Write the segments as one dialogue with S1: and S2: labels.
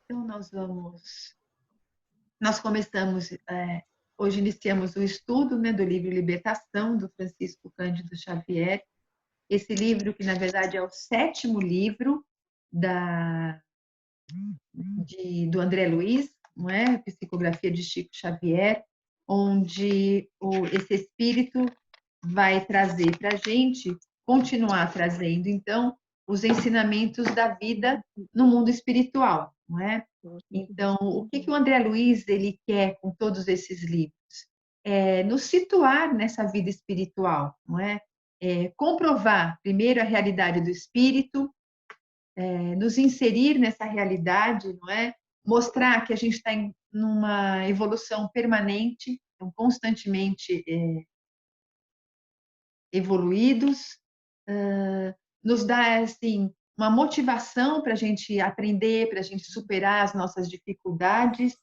S1: Então, nós começamos, hoje iniciamos o estudo, né, do livro Libertação, do Francisco Cândido Xavier. Esse livro, que na verdade é o sétimo livro da, do André Luiz, não é? Psicografia de Chico Xavier, onde esse espírito vai trazer para a gente, continuar trazendo, então, os ensinamentos da vida no mundo espiritual, não é? Então, o que o André Luiz ele quer com todos esses livros? É nos situar nessa vida espiritual, não é? Comprovar, primeiro, a realidade do espírito, nos inserir nessa realidade, não é? Mostrar que a gente está em numa evolução permanente, então, constantemente evoluídos, nos dá assim uma motivação para a gente aprender, para a gente superar as nossas dificuldades,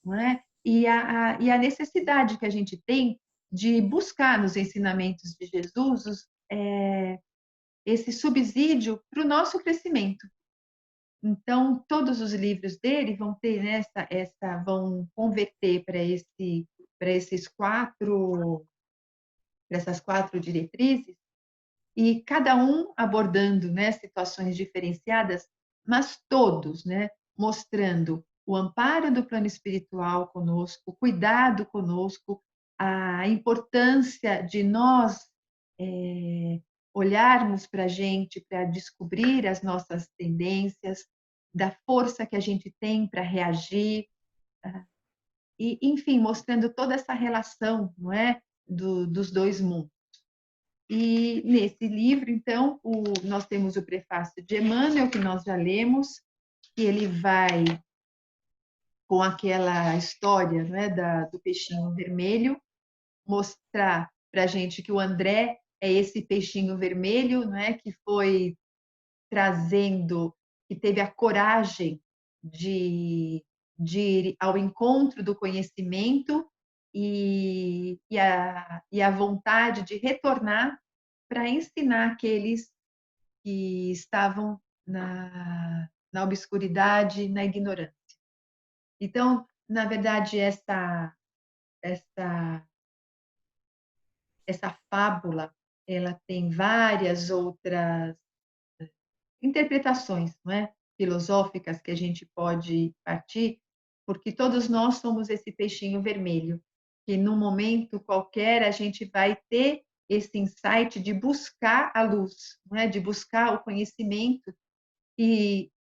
S1: não é? E a necessidade que a gente tem de buscar nos ensinamentos de Jesus esse subsídio para o nosso crescimento. Então, todos os livros dele vão ter vão converter para esses para essas quatro diretrizes, e cada um abordando, né, situações diferenciadas, mas todos, né, mostrando o amparo do plano espiritual conosco, o cuidado conosco, a importância de nós olharmos para a gente, para descobrir as nossas tendências, da força que a gente tem para reagir, e, enfim, mostrando toda essa relação, não é, dos dois mundos. E nesse livro, então, nós temos o prefácio de Emmanuel, que nós já lemos, que ele vai com aquela história, né, do peixinho vermelho, mostrar para a gente que o André é esse peixinho vermelho, né, que foi trazendo, que teve a coragem de ir ao encontro do conhecimento e a vontade de retornar para ensinar aqueles que estavam na obscuridade, na ignorância. Então, na verdade, essa, essa fábula, ela tem várias outras interpretações, não é? Filosóficas que a gente pode partir, porque todos nós somos esse peixinho vermelho, que num momento qualquer a gente vai ter esse insight de buscar a luz, não é? De buscar o conhecimento. E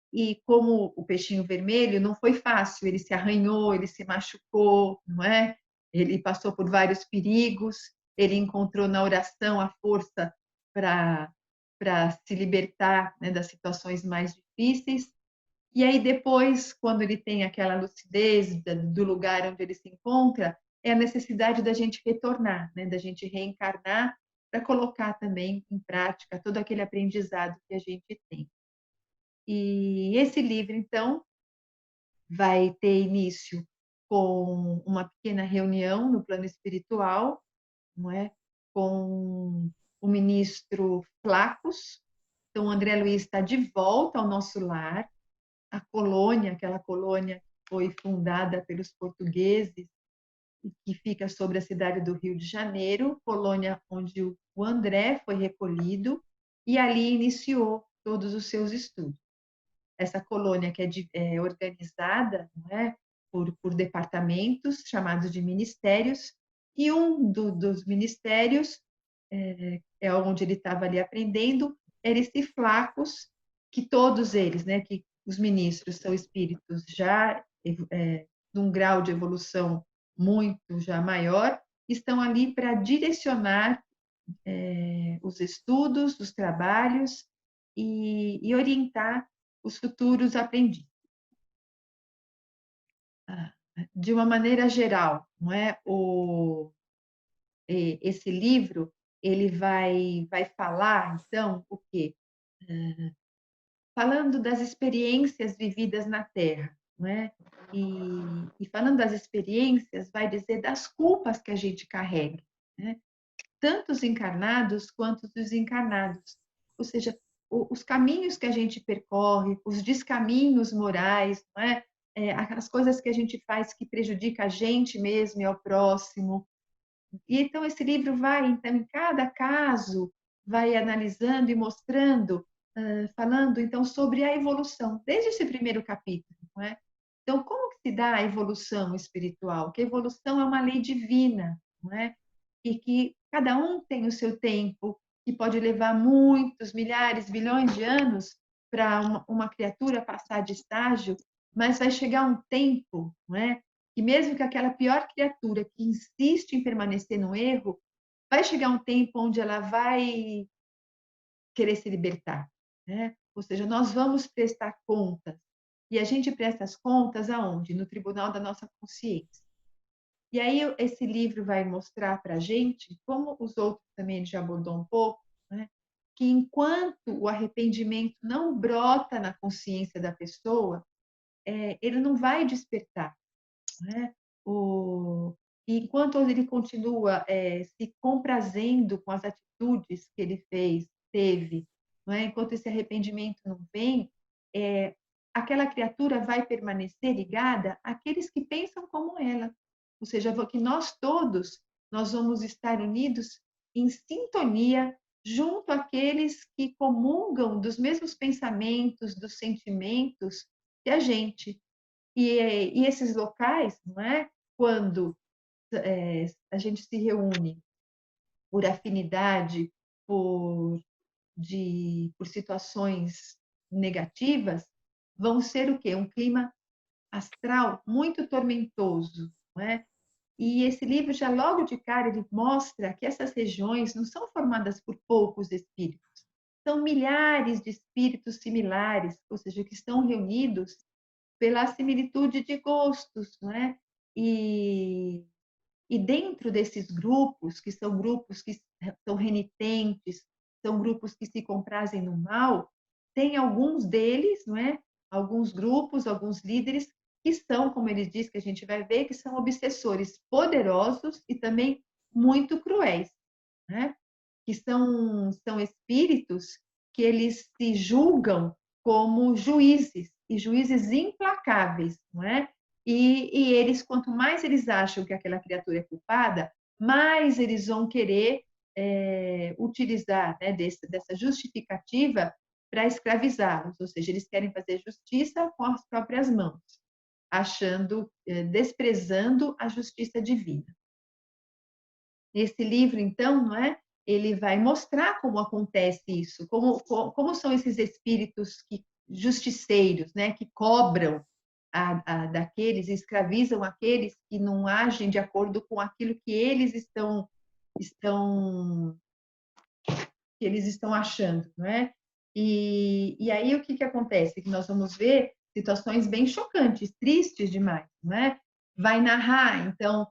S1: como o peixinho vermelho, não foi fácil, ele se arranhou, ele se machucou, não é? Ele passou por vários perigos, ele encontrou na oração a força para se libertar, né, das situações mais difíceis. E aí depois, quando ele tem aquela lucidez do lugar onde ele se encontra, é a necessidade da gente retornar, né, da gente reencarnar para colocar também em prática todo aquele aprendizado que a gente tem. E esse livro, então, vai ter início com uma pequena reunião no plano espiritual, não é? Com o ministro Flacos. Então, André Luiz está de volta ao nosso lar, a colônia, aquela colônia que foi fundada pelos portugueses e que fica sobre a cidade do Rio de Janeiro, colônia onde o André foi recolhido e ali iniciou todos os seus estudos. Essa colônia que é organizada, não é, por departamentos chamados de ministérios, e um dos ministérios é onde ele estava ali aprendendo, era esse Flacos, que todos eles, né, que os ministros são espíritos já num grau de evolução muito já maior, estão ali para direcionar os estudos, os trabalhos e orientar os futuros aprendizes. De uma maneira geral, não é? Esse livro ele vai falar, então, o quê? Falando das experiências vividas na Terra, não é? E falando das experiências, vai dizer das culpas que a gente carrega, né? Tanto os encarnados quanto os desencarnados. Ou seja, os caminhos que a gente percorre, os descaminhos morais, não é? as coisas que a gente faz que prejudica a gente mesmo e ao próximo. E então esse livro vai, então, em cada caso, vai analisando e mostrando, falando então sobre a evolução, desde esse primeiro capítulo, não é? Então, como que se dá a evolução espiritual? Que a evolução é uma lei divina, não é? E que cada um tem o seu tempo, que pode levar muitos, milhares, bilhões de anos para uma criatura passar de estágio, mas vai chegar um tempo, não é? Que mesmo que aquela pior criatura que insiste em permanecer no erro, vai chegar um tempo onde ela vai querer se libertar, né? Ou seja, nós vamos prestar contas. E a gente presta as contas aonde? No tribunal da nossa consciência. E aí esse livro vai mostrar para a gente, como os outros também ele já abordou um pouco, né? Que enquanto o arrependimento não brota na consciência da pessoa, ele não vai despertar, né? O, enquanto ele continua se comprazendo com as atitudes que ele fez, teve, não é? Enquanto esse arrependimento não vem, aquela criatura vai permanecer ligada àqueles que pensam como ela. Ou seja, que nós todos nós vamos estar unidos em sintonia junto àqueles que comungam dos mesmos pensamentos, dos sentimentos que a gente. E esses locais, não é? Quando a gente se reúne por afinidade, por, por situações negativas, vão ser o quê? Um clima astral muito tormentoso, não é? E esse livro já logo de cara ele mostra que essas regiões não são formadas por poucos espíritos, são milhares de espíritos similares, ou seja, que estão reunidos pela similitude de gostos, não é? E, e dentro desses grupos, que são grupos que são renitentes, são grupos que se comprazem no mal, tem alguns deles, não é? Alguns grupos, alguns líderes que são, como ele diz, que a gente vai ver, que são obsessores poderosos e também muito cruéis, né? Que são espíritos que eles se julgam como juízes, e juízes implacáveis, não é? E eles, quanto mais eles acham que aquela criatura é culpada, mais eles vão querer utilizar, né, dessa justificativa para escravizá-los, ou seja, eles querem fazer justiça com as próprias mãos, achando, desprezando a justiça divina. Esse livro, então, não é? Ele vai mostrar como acontece isso, como são esses espíritos que justiceiros, né, que cobram daqueles, escravizam aqueles que não agem de acordo com aquilo que eles estão que eles estão achando, não é? E aí o que acontece? Que nós vamos ver situações bem chocantes, tristes demais, não é? Vai narrar, então,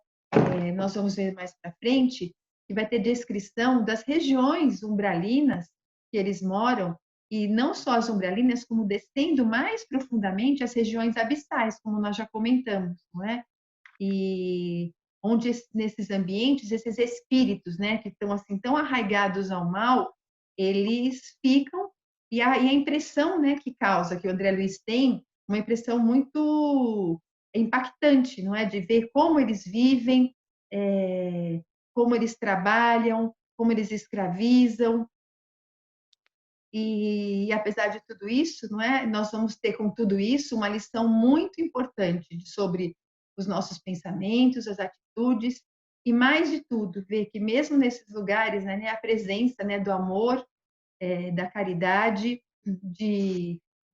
S1: nós vamos ver mais para frente, que vai ter descrição das regiões umbralinas que eles moram, e não só as umbralinas, como descendo mais profundamente as regiões abissais, como nós já comentamos, não é? E onde nesses ambientes esses espíritos, né, que estão assim tão arraigados ao mal, eles ficam e a impressão, né, que causa que o André Luiz tem, uma impressão muito impactante, não é, de ver como eles vivem, como eles trabalham, como eles escravizam. E apesar de tudo isso, não é? Nós vamos ter com tudo isso uma lição muito importante sobre os nossos pensamentos, as atitudes e mais de tudo, ver que mesmo nesses lugares, né, a presença, né, do amor, da caridade,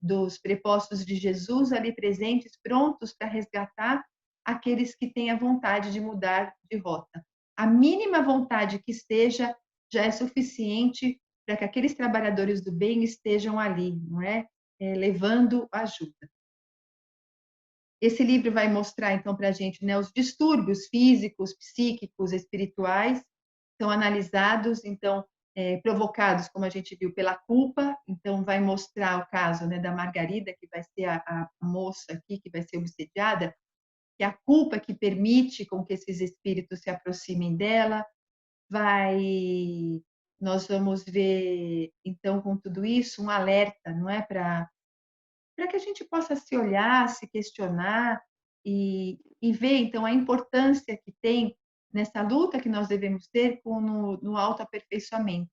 S1: dos prepostos de Jesus ali presentes, prontos para resgatar aqueles que têm a vontade de mudar de rota. A mínima vontade que esteja já é suficiente para que aqueles trabalhadores do bem estejam ali, não é? Levando ajuda. Esse livro vai mostrar, então, para a gente, né, os distúrbios físicos, psíquicos, espirituais, são analisados, então, provocados, como a gente viu, pela culpa. Então, vai mostrar o caso, né, da Margarida, que vai ser a moça aqui, que vai ser obsediada, que a culpa que permite com que esses espíritos se aproximem dela. Nós vamos ver, então, com tudo isso, um alerta, não é, para para que a gente possa se olhar, se questionar e ver, então, a importância que tem nessa luta que nós devemos ter no autoaperfeiçoamento.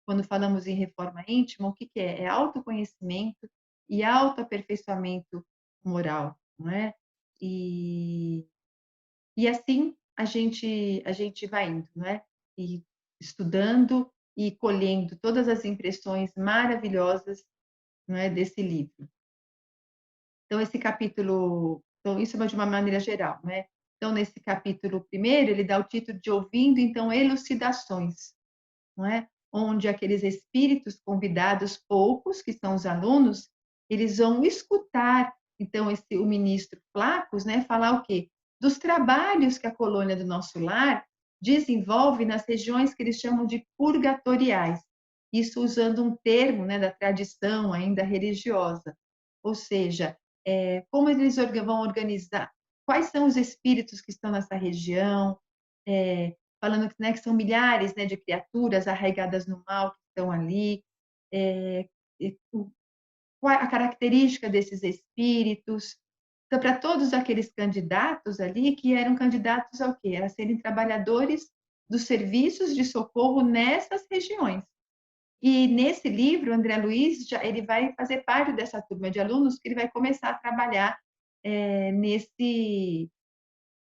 S1: Quando falamos em reforma íntima, o que que é? É autoconhecimento e autoaperfeiçoamento moral, não é? E, e assim a gente vai indo, não é? E estudando e colhendo todas as impressões maravilhosas, não é, desse livro. Então, esse capítulo, então, isso é de uma maneira geral, né? Então, nesse capítulo primeiro, ele dá o título de Ouvindo, então, Elucidações, não é? Onde aqueles espíritos convidados, poucos, que são os alunos, eles vão escutar, então, o ministro Flacos, né, falar o quê? Dos trabalhos que a colônia do nosso lar desenvolve nas regiões que eles chamam de purgatoriais. Isso usando um termo, né, da tradição ainda religiosa. Ou seja, como eles vão organizar, quais são os espíritos que estão nessa região, falando, né, que são milhares, né, de criaturas arraigadas no mal que estão ali, é, qual a característica desses espíritos. Então, para todos aqueles candidatos ali, que eram candidatos ao quê? A serem trabalhadores dos serviços de socorro nessas regiões. E nesse livro, André Luiz, ele vai fazer parte dessa turma de alunos que ele vai começar a trabalhar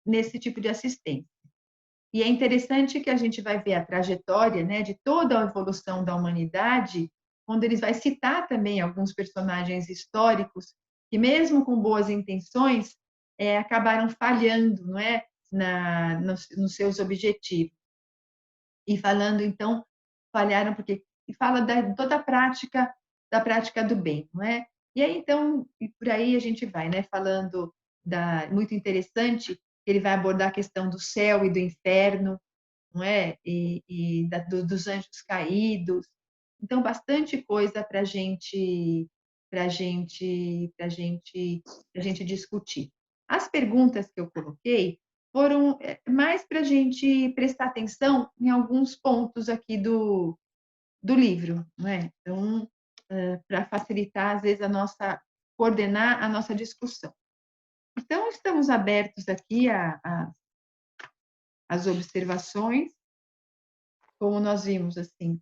S1: nesse tipo de assistência. E é interessante que a gente vai ver a trajetória, né, de toda a evolução da humanidade, onde eles vai citar também alguns personagens históricos que, mesmo com boas intenções, acabaram falhando, não é, nos seus objetivos. E falando, então, falharam porque e fala toda a prática da prática do bem, não é? E aí, então, e por aí a gente vai, né? Falando muito interessante, ele vai abordar a questão do céu e do inferno, não é? Dos anjos caídos. Então, bastante coisa para gente discutir. As perguntas que eu coloquei foram mais para a gente prestar atenção em alguns pontos aqui do livro, não é? Então, para facilitar, às vezes, coordenar a nossa discussão. Então, estamos abertos aqui às observações. Como nós vimos, assim,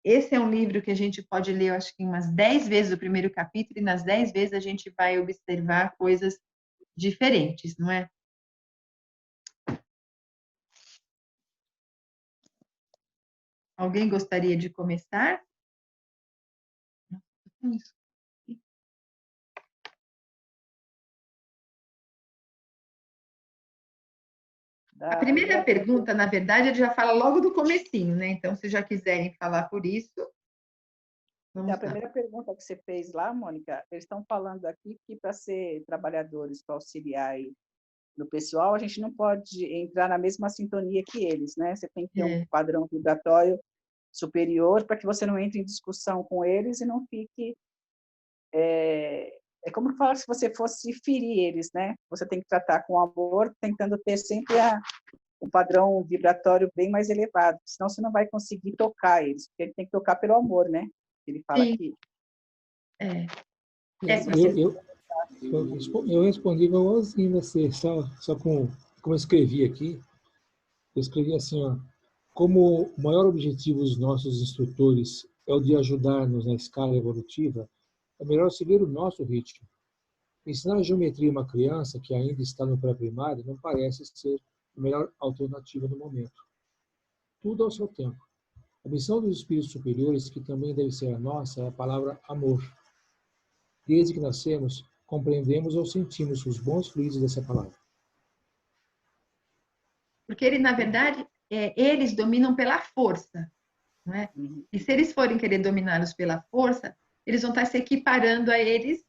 S1: esse é um livro que a gente pode ler, eu acho que umas 10 vezes o primeiro capítulo, e nas 10 vezes a gente vai observar coisas diferentes, não é? Alguém gostaria de começar? A primeira pergunta, na verdade, ele já fala logo do comecinho, né? Então, se já quiserem falar por isso, vamos
S2: A
S1: lá.
S2: primeira pergunta que você fez lá, Mônica, eles estão falando aqui que para ser trabalhadores, para auxiliar aí no pessoal, a gente não pode entrar na mesma sintonia que eles, né? Você tem que ter um padrão vibratório superior para que você não entre em discussão com eles e não fique... É como falar se você fosse ferir eles, né? Você tem que tratar com amor, tentando ter sempre um padrão vibratório bem mais elevado, senão você não vai conseguir tocar eles, porque ele tem que tocar pelo amor, né? Ele fala
S1: Sim.
S2: aqui.
S3: Eu respondi igualzinho você, só como eu escrevi aqui. Eu escrevi assim, ó, como o maior objetivo dos nossos instrutores é o de ajudar-nos na escala evolutiva, é melhor seguir o nosso ritmo. Ensinar geometria a uma criança que ainda está no pré-primário não parece ser a melhor alternativa no momento. Tudo ao seu tempo. A missão dos espíritos superiores, que também deve ser a nossa, é a palavra amor. Desde que nascemos, compreendemos ou sentimos os bons fluidos dessa palavra.
S1: Porque ele, na verdade, eles dominam pela força, não é? E se eles forem querer dominá-los pela força, eles vão estar se equiparando a eles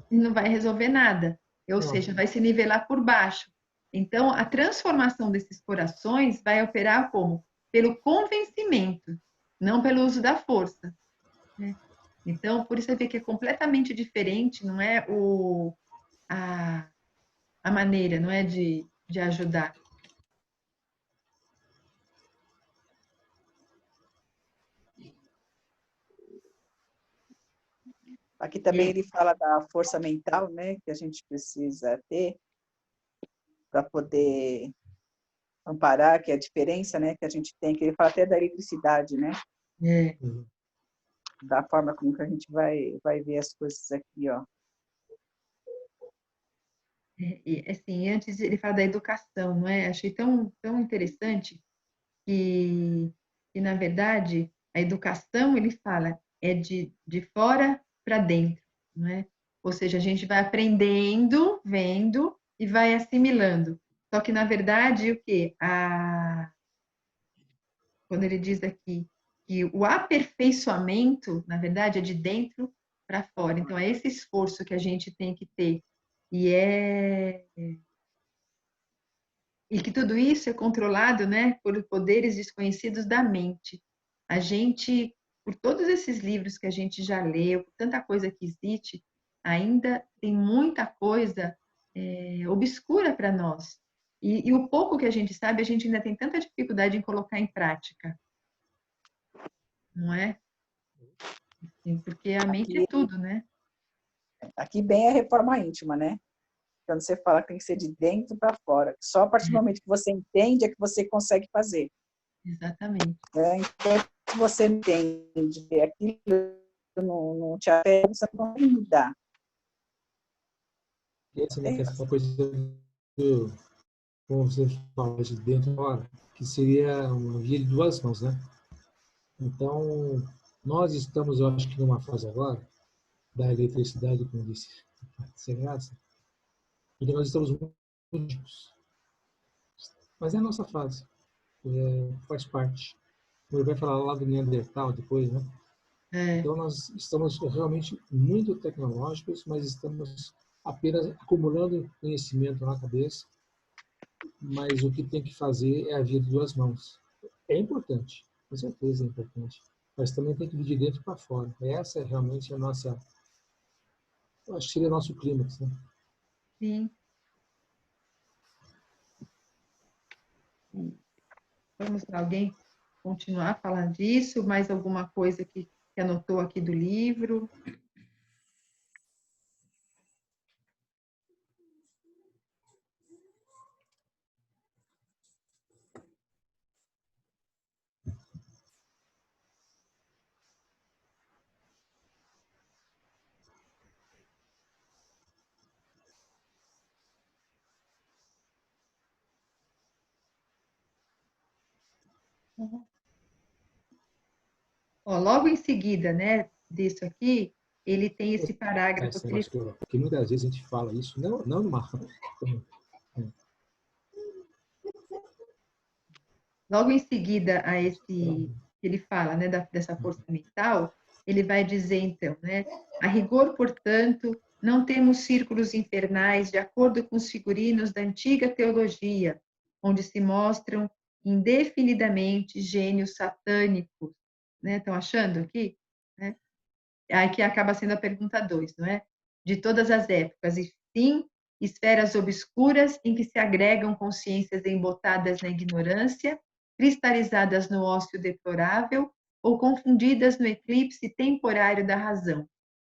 S1: e não vai resolver nada. Ou seja, vai se nivelar por baixo. Então, a transformação desses corações vai operar como? Pelo convencimento, não pelo uso da força, né? Então, por isso você vê que é completamente diferente, não é a maneira, não é de ajudar.
S2: Aqui também ele fala da força mental, né, que a gente precisa ter para poder amparar, que é a diferença, né, que a gente tem, que ele fala até da eletricidade, né, da forma como que a gente vai ver as coisas aqui, ó.
S1: E, assim, antes ele fala da educação, não é? Achei tão interessante que, na verdade, a educação, ele fala, é de fora para dentro, não é? Ou seja, a gente vai aprendendo, vendo e vai assimilando. Só que, na verdade, o quê? Quando ele diz aqui que o aperfeiçoamento, na verdade, é de dentro para fora. Então, é esse esforço que a gente tem que ter. E que tudo isso é controlado, né, por poderes desconhecidos da mente. A gente, por todos esses livros que a gente já leu, por tanta coisa que existe, ainda tem muita coisa obscura para nós. E o pouco que a gente sabe, a gente ainda tem tanta dificuldade em colocar em prática, não é? Porque a mente é tudo, né?
S2: Aqui bem a reforma íntima, né? Quando você fala que tem que ser de dentro para fora. Só a partir do momento que você entende é que você consegue fazer.
S1: Exatamente.
S2: Então, se você entende aquilo não te afeta, você não vai mudar.
S3: Essa é uma coisa do, como você fala, de dentro fora, que seria uma via de duas mãos, né? Então, nós estamos, eu acho que numa fase agora, da eletricidade, como disse, sem graça, e nós estamos muito juntos. Mas é a nossa fase, faz parte. Ele vai falar lá do Neandertal depois, né? Então, nós estamos realmente muito tecnológicos, mas estamos apenas acumulando conhecimento na cabeça, mas o que tem que fazer é a via de duas mãos. É importante, com certeza é importante, mas também tem que vir de dentro para fora. Essa é realmente a nossa, eu acho que seria o nosso clímax, né?
S1: Sim. Vamos para alguém continuar a falar disso? Mais alguma coisa que anotou aqui do livro? Ó, logo em seguida, né, disso aqui, ele tem esse parágrafo que ele...
S3: Porque muitas vezes a gente fala isso, não numa...
S1: Logo em seguida a esse que ele fala, né, dessa força mental, ele vai dizer então, né, a rigor, portanto, não temos círculos infernais de acordo com os figurinos da antiga teologia, onde se mostram indefinidamente gênios satânicos, né? Estão achando aqui, né? Aí que acaba sendo a pergunta 2, não é? De todas as épocas, e sim, esferas obscuras em que se agregam consciências embotadas na ignorância, cristalizadas no ócio deplorável ou confundidas no eclipse temporário da razão,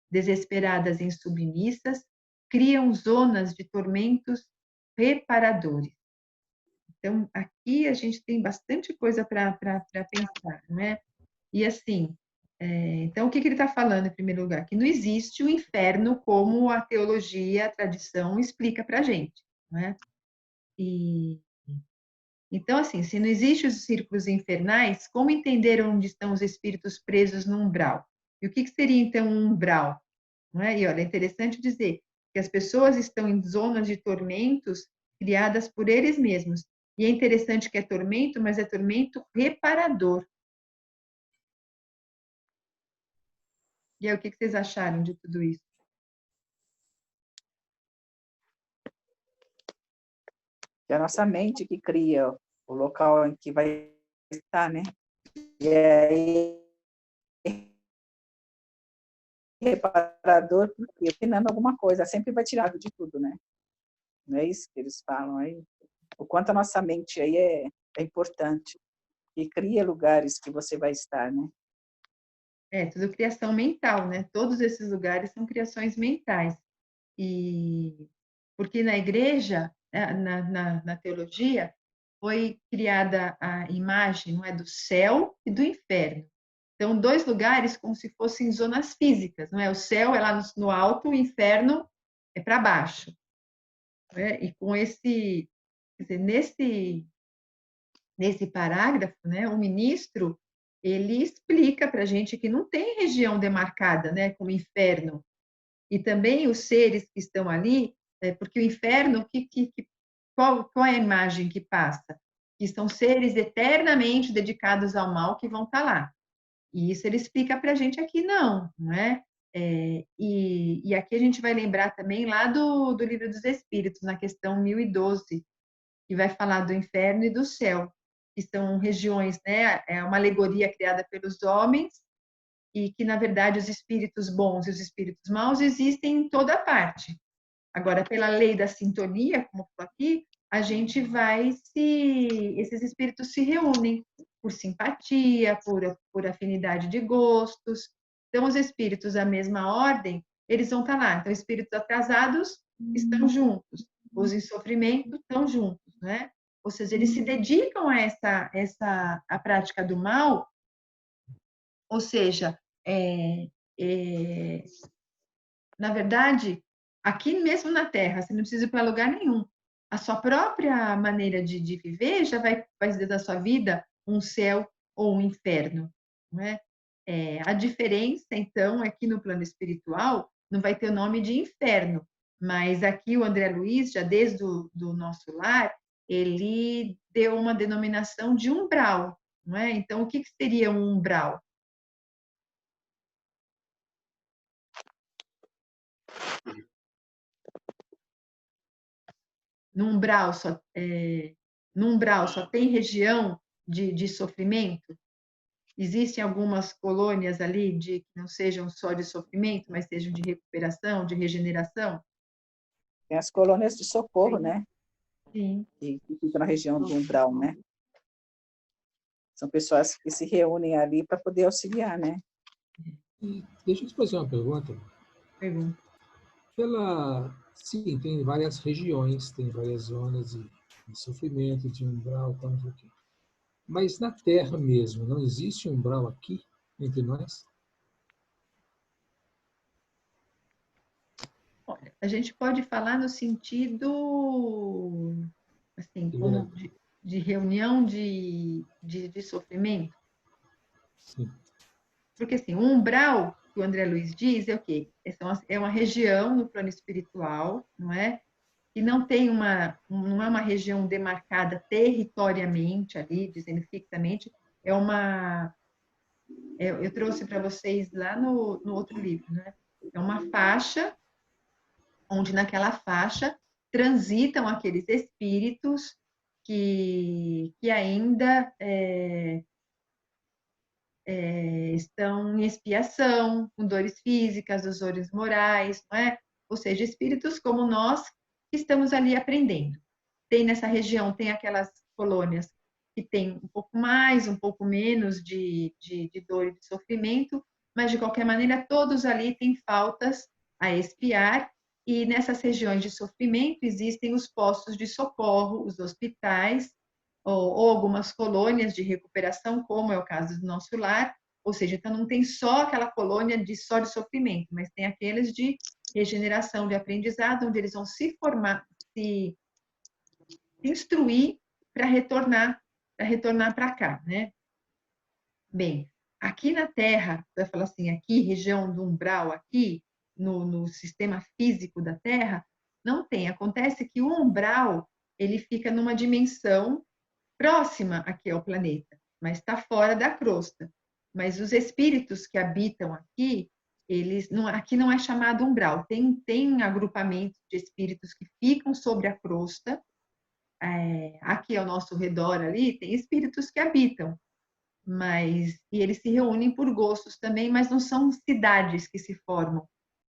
S1: desesperadas e insubmissas, criam zonas de tormentos reparadores. Então, aqui a gente tem bastante coisa para pensar, não é? E assim, então o que ele está falando em primeiro lugar? Que não existe o inferno como a teologia, a tradição explica para a gente, não é? E então, assim, se não existem os círculos infernais, como entender onde estão os espíritos presos no umbral? E o que seria, então, um umbral? Não é? E olha, é interessante dizer que as pessoas estão em zonas de tormentos criadas por eles mesmos. E é interessante que é tormento, mas é tormento reparador. E aí, o que vocês acharam de tudo isso?
S2: É a nossa mente que cria o local em que vai estar, né? E aí, reparador, porque opinando alguma coisa, sempre vai tirar de tudo, né? Não é isso que eles falam aí? O quanto a nossa mente aí é importante. E cria lugares que você vai estar, né?
S1: tudo criação mental, né? Todos esses lugares são criações mentais. E porque na igreja, na teologia, foi criada a imagem, não é, do céu e do inferno. Então, dois lugares como se fossem zonas físicas, não é? O céu é lá no alto, o inferno é para baixo. Né? E com esse, quer dizer, nesse parágrafo, né, o ministro ele explica para a gente que não tem região demarcada, né, como inferno. E também os seres que estão ali, porque o inferno, qual é a imagem que passa? Que são seres eternamente dedicados ao mal que vão estar lá. E isso ele explica para a gente aqui, não é? E aqui a gente vai lembrar também lá do Livro dos Espíritos, na questão 1012, que vai falar do inferno e do céu, que são regiões, né? É uma alegoria criada pelos homens e que, na verdade, os espíritos bons e os espíritos maus existem em toda parte. Agora, pela lei da sintonia, como falou aqui, a gente esses espíritos se reúnem por simpatia, por afinidade de gostos. Então, os espíritos da mesma ordem, eles vão estar lá. Então, espíritos atrasados estão juntos, os em sofrimento estão juntos, né? Ou seja, eles se dedicam a a prática do mal, ou seja, na verdade, aqui mesmo na Terra, você não precisa ir para lugar nenhum. A sua própria maneira de viver já vai fazer da sua vida um céu ou um inferno, não é? A diferença, então, é que no plano espiritual não vai ter o nome de inferno, mas aqui o André Luiz, já desde do nosso lar, ele deu uma denominação de umbral, não é? Então, o que seria um umbral? No umbral só, no umbral só tem região de sofrimento? Existem algumas colônias ali que não sejam só de sofrimento, mas sejam de recuperação, de regeneração?
S2: Tem as colônias de socorro, né?
S1: Sim.
S2: Que ficam na região do umbral, né? São pessoas que se reúnem ali para poder auxiliar, né?
S3: E deixa eu te fazer uma pergunta.
S1: Pergunta.
S3: Sim, tem várias regiões, tem várias zonas de sofrimento, de umbral, tal, não sei o quê. Mas na Terra mesmo, não existe umbral aqui entre nós?
S1: Olha, a gente pode falar no sentido, assim, como de reunião de sofrimento?
S3: Sim.
S1: Porque, assim, o umbral, que o André Luiz diz, é o quê? É uma região no plano espiritual, não é? Que não é uma região demarcada territoriamente ali, dizendo fixamente, eu trouxe para vocês lá no outro livro, né? É uma faixa, onde naquela faixa transitam aqueles espíritos que ainda estão em expiação, com dores físicas, dores morais, não é? Ou seja, espíritos como nós que estamos ali aprendendo. Tem nessa região, tem aquelas colônias que tem um pouco mais, um pouco menos de dor e de sofrimento, mas de qualquer maneira todos ali têm faltas a expiar, e nessas regiões de sofrimento existem os postos de socorro, os hospitais, ou algumas colônias de recuperação, como é o caso do nosso lar, ou seja, então não tem só aquela colônia só de sofrimento, mas tem aqueles de regeneração, de aprendizado, onde eles vão se formar, se instruir para retornar para cá, né? Bem, aqui na Terra, vai falar assim, aqui, região do umbral, aqui, no sistema físico da Terra, não tem. Acontece que o umbral, ele fica numa dimensão próxima aqui ao planeta, mas está fora da crosta. Mas os espíritos que habitam aqui, aqui não é chamado umbral, tem agrupamento de espíritos que ficam sobre a crosta, aqui ao nosso redor ali, tem espíritos que habitam, e eles se reúnem por gostos também, mas não são cidades que se formam.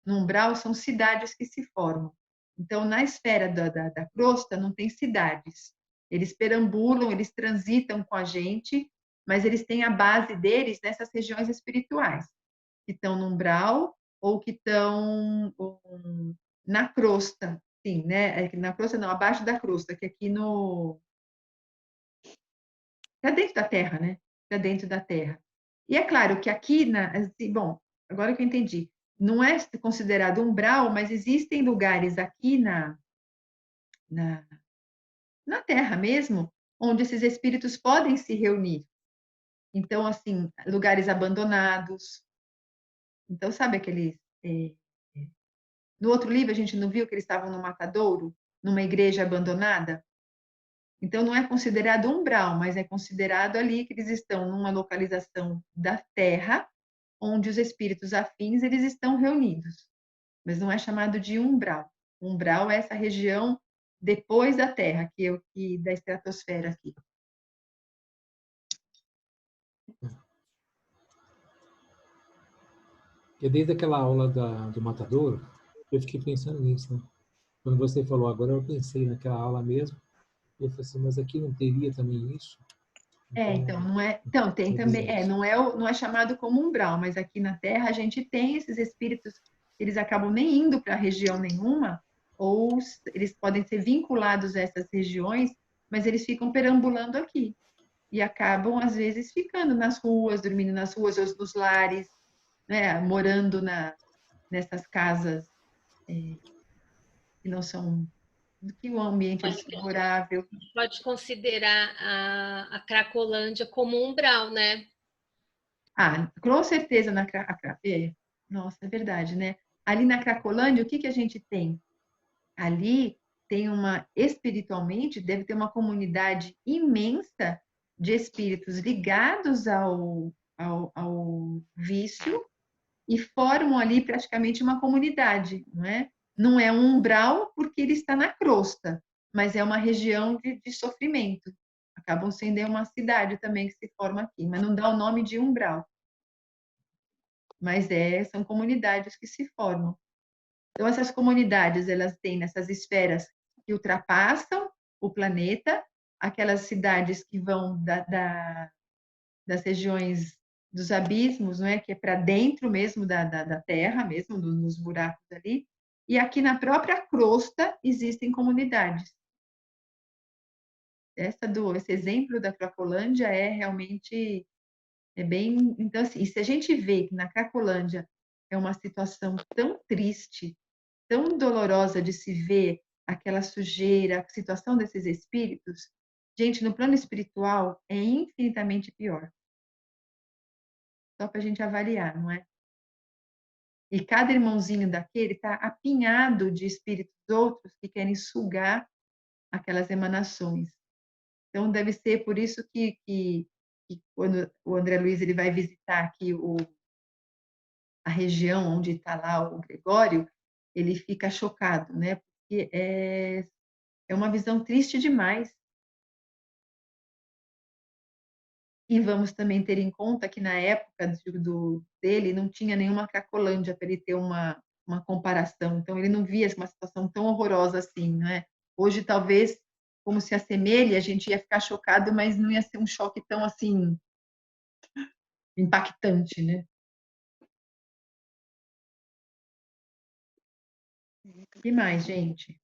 S1: No umbral são cidades que se formam. Então, na esfera da crosta, não tem cidades. Eles perambulam, eles transitam com a gente, mas eles têm a base deles nessas regiões espirituais. que estão no umbral ou que estão na crosta, sim, né? Na crosta não, abaixo da crosta, que aqui no... Está dentro da Terra, né? Está dentro da Terra. E é claro que aqui, assim, bom, agora que eu entendi, não é considerado umbral, mas existem lugares aqui na, na Terra mesmo, onde esses espíritos podem se reunir. Então, assim, lugares abandonados. Então, sabe aqueles... No outro livro, a gente não viu que eles estavam no matadouro, numa igreja abandonada? Então, não é considerado umbral, mas é considerado ali que eles estão numa localização da Terra, onde os espíritos afins eles estão reunidos. Mas não é chamado de umbral. Umbral é essa região depois da Terra, que é o que da estratosfera aqui.
S3: E desde aquela aula do Matadouro, eu fiquei pensando nisso, né? Quando você falou agora, eu pensei naquela aula mesmo. E eu falei assim, mas aqui não teria também isso?
S1: Então, não é. Então, tem também. Não é chamado como umbral, mas aqui na Terra a gente tem esses espíritos, eles acabam nem indo para região nenhuma, ou eles podem ser vinculados a essas regiões, mas eles ficam perambulando aqui. E acabam, às vezes, ficando nas ruas, dormindo nas ruas, ou nos lares, né, morando nessas casas que não são, que o ambiente é desfavorável.
S4: Pode considerar a Cracolândia como umbral, né?
S1: Com certeza nossa, é verdade, né? Ali na Cracolândia, o que a gente tem? Ali tem espiritualmente, deve ter uma comunidade imensa de espíritos ligados ao vício e formam ali praticamente uma comunidade, não é? Não é um umbral porque ele está na crosta, mas é uma região de sofrimento. Acabam sendo uma cidade também que se forma aqui, mas não dá o nome de umbral. Mas são comunidades que se formam. Então, essas comunidades, elas têm nessas esferas que ultrapassam o planeta, aquelas cidades que vão das regiões dos abismos, não é? Que é para dentro mesmo da Terra, mesmo nos buracos ali, e aqui na própria crosta existem comunidades. Esse exemplo da Cracolândia é realmente bem... Então, assim, se a gente vê que na Cracolândia é uma situação tão triste, tão dolorosa de se ver aquela sujeira, a situação desses espíritos, gente, no plano espiritual é infinitamente pior. Só para a gente avaliar, não é? E cada irmãozinho daquele está apinhado de espíritos outros que querem sugar aquelas emanações. Então, deve ser por isso que quando o André Luiz ele vai visitar aqui a região onde está lá o Gregório, ele fica chocado, né? Porque é uma visão triste demais. E vamos também ter em conta que na época dele não tinha nenhuma Cracolândia para ele ter uma comparação. Então, ele não via uma situação tão horrorosa assim, não é? Hoje, talvez, como se assemelha, a gente ia ficar chocado, mas não ia ser um choque tão assim impactante, né? O que mais, gente?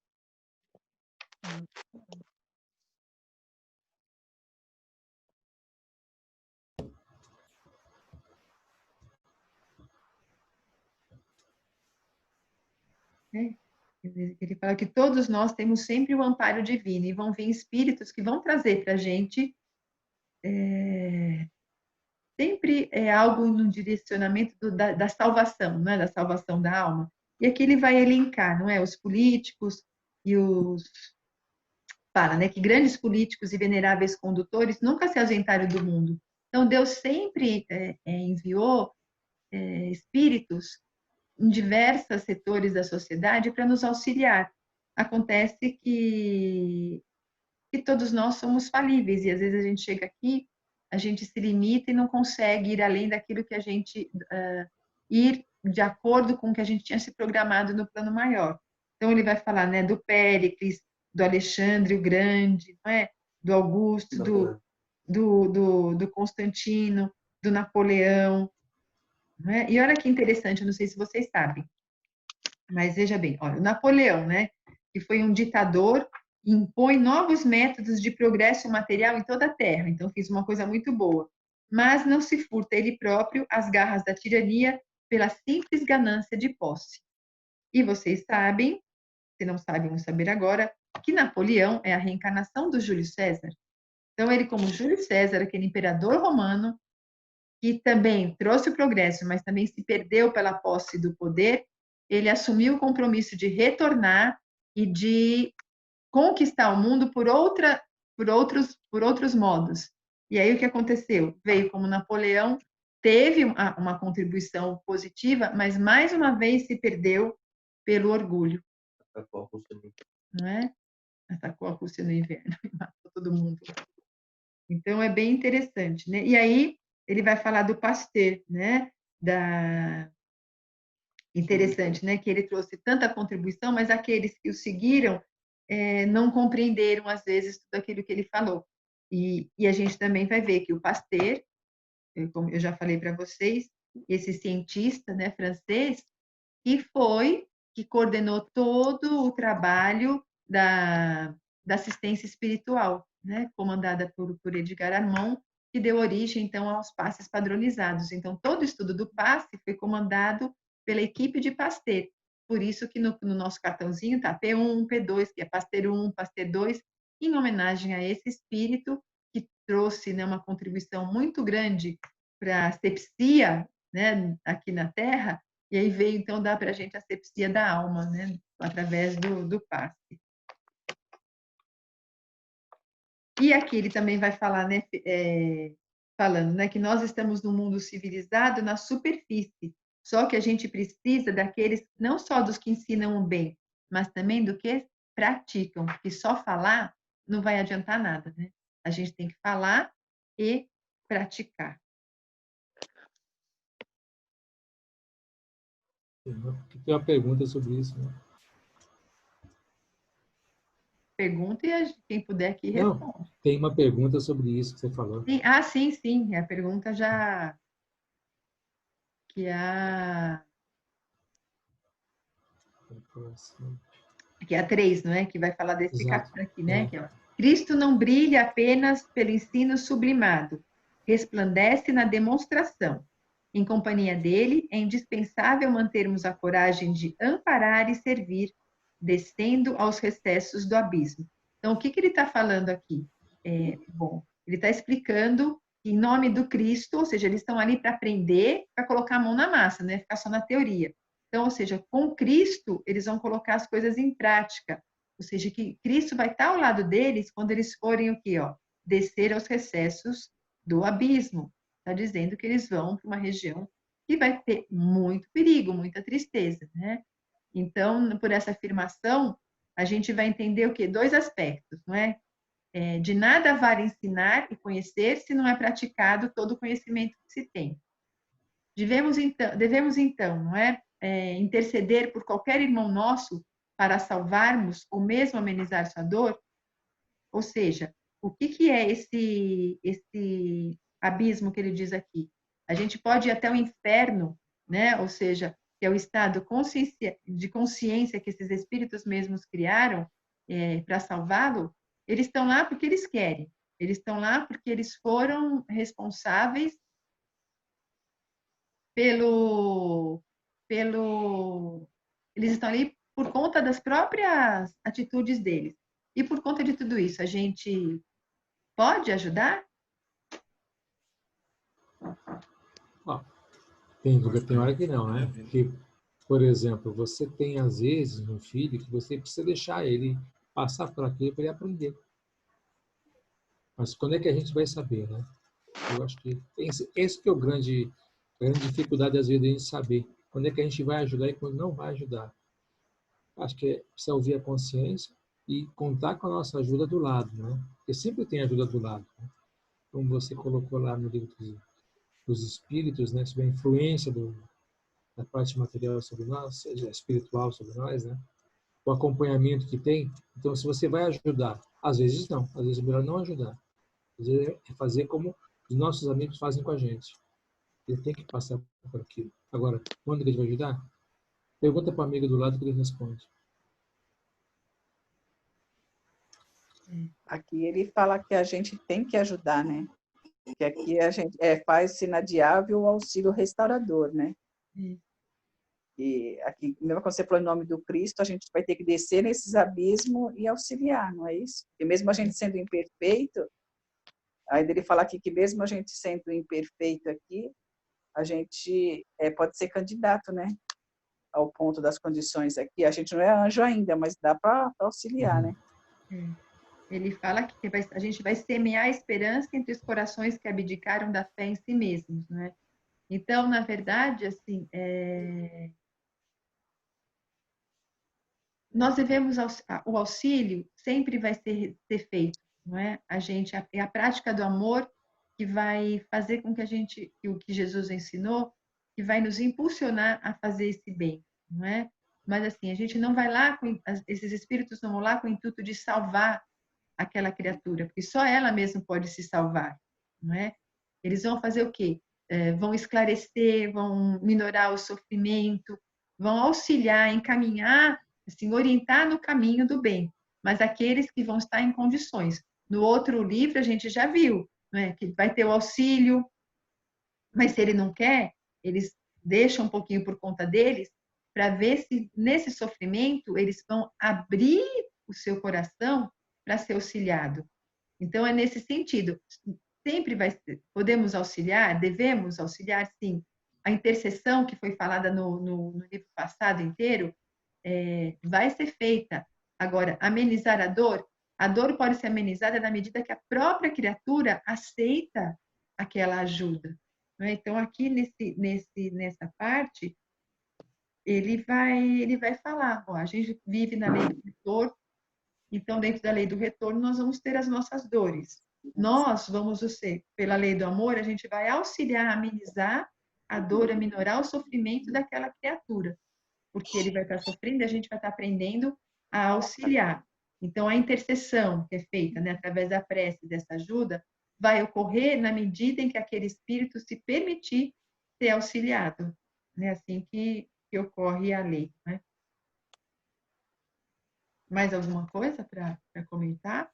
S1: Ele fala que todos nós temos sempre o amparo divino e vão vir espíritos que vão trazer para a gente sempre algo no direcionamento da salvação, né? Da salvação da alma. E aqui ele vai elencar, não é? Os políticos e fala, né? Que grandes políticos e veneráveis condutores nunca se ausentaram do mundo. Então, Deus sempre enviou espíritos em diversos setores da sociedade para nos auxiliar. Acontece que todos nós somos falíveis e às vezes a gente chega aqui, a gente se limita e não consegue ir além daquilo que a gente ir de acordo com o que a gente tinha se programado no plano maior. Então ele vai falar, né, do Péricles, do Alexandre o Grande, não é? Do Augusto, do Constantino, do Napoleão. não é? E olha que interessante, eu não sei se vocês sabem, mas veja bem, olha, o Napoleão, né, que foi um ditador, impõe novos métodos de progresso material em toda a Terra, então fez uma coisa muito boa, mas não se furta ele próprio às garras da tirania pela simples ganância de posse. E vocês sabem, se não sabem, vão saber agora, que Napoleão é a reencarnação do Júlio César. Então, ele, como Júlio César, aquele imperador romano, que também trouxe o progresso, mas também se perdeu pela posse do poder, ele assumiu o compromisso de retornar e de conquistar o mundo por outros modos. E aí o que aconteceu? Veio como Napoleão, teve uma contribuição positiva, mas mais uma vez se perdeu pelo orgulho.
S5: Atacou a Rússia no
S1: Não é? Atacou a Rússia no inverno e matou todo mundo. Então é bem interessante, né? E aí ele vai falar do Pasteur, né? Interessante, né? Que ele trouxe tanta contribuição, mas aqueles que o seguiram não compreenderam às vezes tudo aquilo que ele falou. E a gente também vai ver que o Pasteur, como eu já falei para vocês, esse cientista, né, francês, que coordenou todo o trabalho da assistência espiritual, né, comandada por Edgar Armand, que deu origem, então, aos passes padronizados. Então, todo o estudo do passe foi comandado pela equipe de Pasteur. Por isso que no nosso cartãozinho está P1, P2, que é Pasteur 1, Pasteur 2, em homenagem a esse espírito que trouxe, né, uma contribuição muito grande para a asepsia, né, aqui na Terra, e aí veio, então, dar para a gente a asepsia da alma, né, através do passe. E aqui ele também vai falar, né, falando, né, que nós estamos num mundo civilizado na superfície, só que a gente precisa daqueles, não só dos que ensinam o bem, mas também do que praticam, porque só falar não vai adiantar nada, né? A gente tem que falar e praticar.
S3: Tem uma pergunta sobre isso, né?
S1: Pergunta e quem puder aqui responde.
S3: Não, tem uma pergunta sobre isso que você falou.
S1: Sim. Sim, sim. A pergunta já... Que é a 3, não é? Que vai falar desse
S3: Exato.
S1: capítulo aqui, né? Que é, Cristo não brilha apenas pelo ensino sublimado, resplandece na demonstração. Em companhia dele, é indispensável mantermos a coragem de amparar e servir, descendo aos recessos do abismo. Então, o que ele está falando aqui? Bom, ele está explicando que, em nome do Cristo, ou seja, eles estão ali para aprender, para colocar a mão na massa, né? Ficar só na teoria. Então, ou seja, com Cristo, eles vão colocar as coisas em prática. Ou seja, que Cristo vai estar ao lado deles quando eles forem o quê? Ó, descer aos recessos do abismo. Está dizendo que eles vão para uma região que vai ter muito perigo, muita tristeza, né? Então, por essa afirmação, a gente vai entender o quê? 2 aspectos, não é? De nada vale ensinar e conhecer se não é praticado todo o conhecimento que se tem. Devemos então, não é? Interceder por qualquer irmão nosso para salvarmos ou mesmo amenizar sua dor? Ou seja, o que é esse abismo que ele diz aqui? A gente pode ir até o inferno, né? Ou seja, que é o estado de consciência que esses espíritos mesmos criaram para salvá-lo. Eles estão lá porque eles querem. Eles estão lá porque eles foram responsáveis eles estão ali por conta das próprias atitudes deles. E por conta de tudo isso, a gente pode ajudar?
S3: Tem hora que não, né? Porque, por exemplo, você tem, às vezes, um filho que você precisa deixar ele passar por aquilo para ele aprender. Mas quando é que a gente vai saber, né? Eu acho que esse que é a grande dificuldade, às vezes, de a gente saber quando é que a gente vai ajudar e quando não vai ajudar. Acho que precisa ouvir a consciência e contar com a nossa ajuda do lado, né? Porque sempre tem ajuda do lado, né? Como você colocou lá no livro dos espíritos, né? Sobre a influência da parte material sobre nós, seja espiritual sobre nós, né? O acompanhamento que tem. Então, se você vai ajudar, às vezes não, às vezes é melhor não ajudar. Às vezes é fazer como os nossos amigos fazem com a gente. Ele tem que passar por aquilo. Agora, quando ele vai ajudar? Pergunta para o amigo do lado que ele responde.
S2: Aqui ele fala que a gente tem que ajudar, né? Que aqui a gente faz inadiável o auxílio restaurador, né? E aqui, mesmo quando você falou em nome do Cristo, a gente vai ter que descer nesses abismos e auxiliar, não é isso? E mesmo a gente sendo imperfeito, ainda ele fala aqui que mesmo a gente sendo imperfeito aqui, a gente pode ser candidato, né? Ao ponto das condições aqui. A gente não é anjo ainda, mas dá para auxiliar, né?
S1: Ele fala que a gente vai semear a esperança entre os corações que abdicaram da fé em si mesmos, né? Então, na verdade, assim, nós devemos, o auxílio sempre vai ser feito, não é? É a prática do amor que vai fazer com que o que Jesus ensinou, que vai nos impulsionar a fazer esse bem, não é? Mas assim, a gente não vai lá, esses espíritos não vão lá com o intuito de salvar aquela criatura, porque só ela mesma pode se salvar, não é? Eles vão fazer o quê? Vão esclarecer, vão minorar o sofrimento, vão auxiliar, encaminhar, assim, orientar no caminho do bem, mas aqueles que vão estar em condições. No outro livro a gente já viu, não é? Que vai ter o auxílio, mas se ele não quer, eles deixam um pouquinho por conta deles, para ver se nesse sofrimento eles vão abrir o seu coração para ser auxiliado. Então é nesse sentido. Sempre podemos auxiliar, devemos auxiliar, sim. A intercessão que foi falada no livro passado inteiro vai ser feita. Agora, amenizar a dor pode ser amenizada na medida que a própria criatura aceita aquela ajuda. Né? Então, aqui nessa parte, ele vai falar, ó, a gente vive na lei do retorno, então, dentro da lei do retorno, nós vamos ter as nossas dores. Nós vamos ser, pela lei do amor, a gente vai auxiliar, amenizar a dor, a minorar o sofrimento daquela criatura. Porque ele vai estar sofrendo e a gente vai estar aprendendo a auxiliar. Então, a intercessão que é feita, né, através da prece, dessa ajuda, vai ocorrer na medida em que aquele espírito se permitir ser auxiliado. É assim que ocorre a lei. Né? Mais alguma coisa para comentar?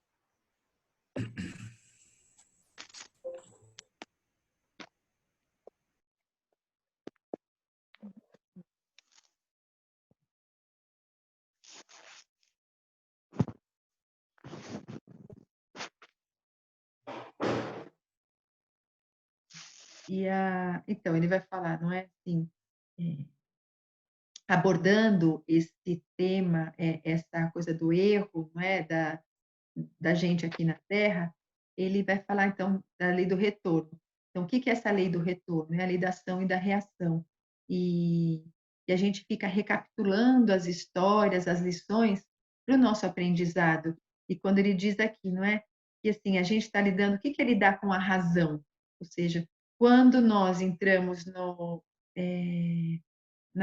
S1: Então, ele vai falar, não é assim, abordando esse tema, essa coisa do erro, não é, da gente aqui na Terra, ele vai falar, então, da lei do retorno. Então, o que é essa lei do retorno? É a lei da ação e da reação. E a gente fica recapitulando as histórias, as lições para o nosso aprendizado. E quando ele diz aqui, não é? Que assim, a gente está lidando, o que é lidar com a razão? Ou seja, quando nós entramos na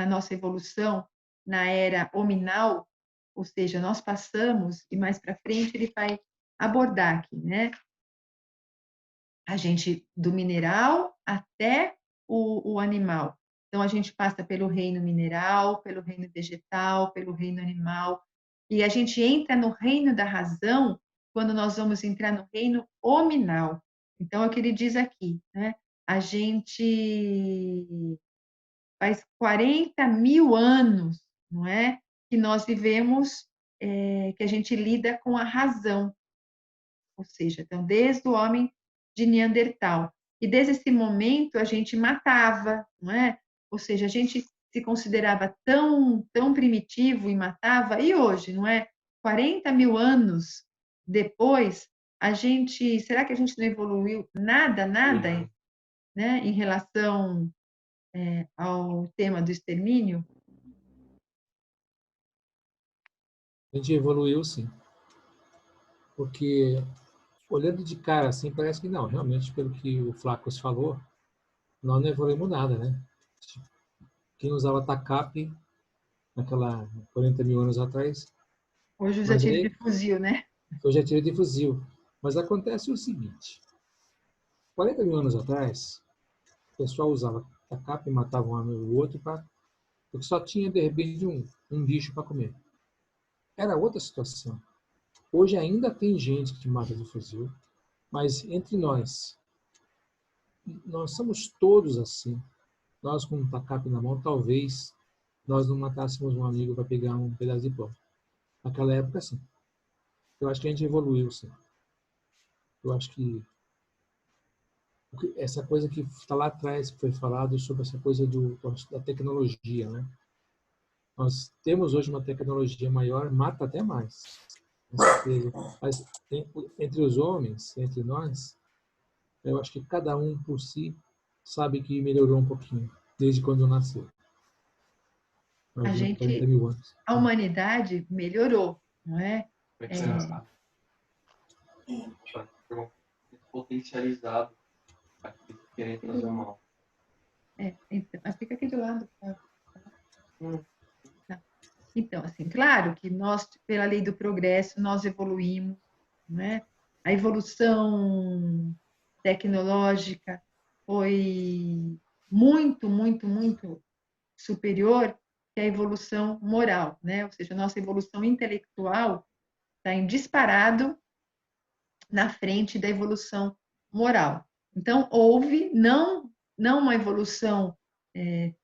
S1: nossa evolução, na era hominal, ou seja, nós passamos, e mais para frente ele vai abordar aqui, né? A gente, do mineral até o animal. Então, a gente passa pelo reino mineral, pelo reino vegetal, pelo reino animal, e a gente entra no reino da razão quando nós vamos entrar no reino hominal. Então, é o que ele diz aqui, né? A gente faz 40.000 anos, não é? Que nós vivemos, que a gente lida com a razão, ou seja, então, desde o homem de Neandertal. E desde esse momento a gente matava, não é? Ou seja, a gente se considerava tão primitivo e matava, e hoje, não é? 40.000 anos depois, será que a gente não evoluiu nada, né, em relação ao tema do extermínio?
S3: A gente evoluiu, sim. Porque, olhando de cara assim, parece que não. Realmente, pelo que o Flacos falou, nós não evoluímos nada, né? Quem usava TACAP naquela 40.000 anos atrás,
S1: Hoje os
S3: mas
S1: atiros de
S3: aí
S1: fuzil, né?
S3: eu já tirei de fuzil. Mas acontece o seguinte: 40.000 anos atrás, pessoal usava tacape, matava um amigo ou outro, porque só tinha, de repente, um bicho para comer. Era outra situação. Hoje ainda tem gente que te mata de fuzil, mas entre nós somos todos assim. Nós com um tacape na mão, talvez nós não matássemos um amigo para pegar um pedaço de pão. Naquela época, sim. Eu acho que a gente evoluiu, sim. Eu acho que essa coisa que está lá atrás, que foi falado sobre essa coisa da tecnologia, né? Nós temos hoje uma tecnologia maior, mata até mais, com certeza. Mas entre os homens, entre nós, eu acho que cada um por si sabe que melhorou um pouquinho, desde quando nasceu. Imagina, 40 mil anos.
S1: A humanidade melhorou, não é?
S5: Potencializado aquilo que querem fazer mal.
S1: Então, fica aqui do lado. Então, assim, claro que nós, pela lei do progresso, nós evoluímos, né? A evolução tecnológica foi muito, muito, muito superior que a evolução moral, né? Ou seja, a nossa evolução intelectual está em disparado na frente da evolução moral. Então, houve não uma evolução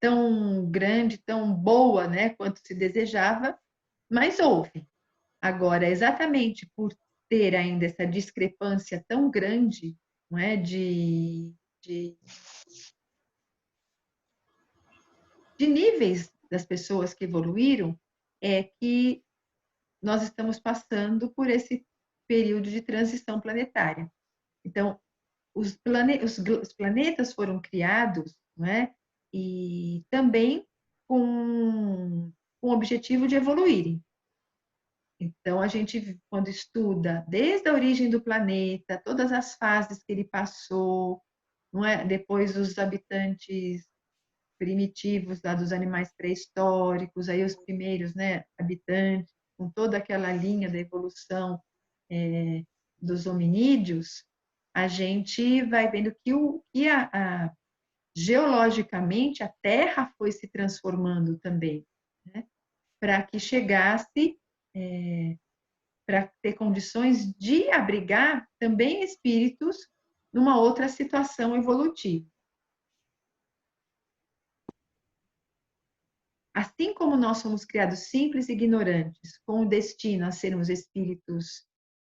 S1: tão grande, tão boa, né, quanto se desejava, mas houve. Agora, exatamente por ter ainda essa discrepância tão grande, não é, de níveis das pessoas que evoluíram, é que nós estamos passando por esse período de transição planetária. Então, os planetas foram criados, não é? E também com o objetivo de evoluírem. Então, a gente, quando estuda desde a origem do planeta, todas as fases que ele passou, não é? Depois os habitantes primitivos lá dos animais pré-históricos, aí os primeiros, né, habitantes, com toda aquela linha da evolução dos hominídeos, a gente vai vendo que geologicamente a Terra foi se transformando também, né, para que chegasse para ter condições de abrigar também espíritos numa outra situação evolutiva. Assim como nós somos criados simples e ignorantes, com o destino a sermos espíritos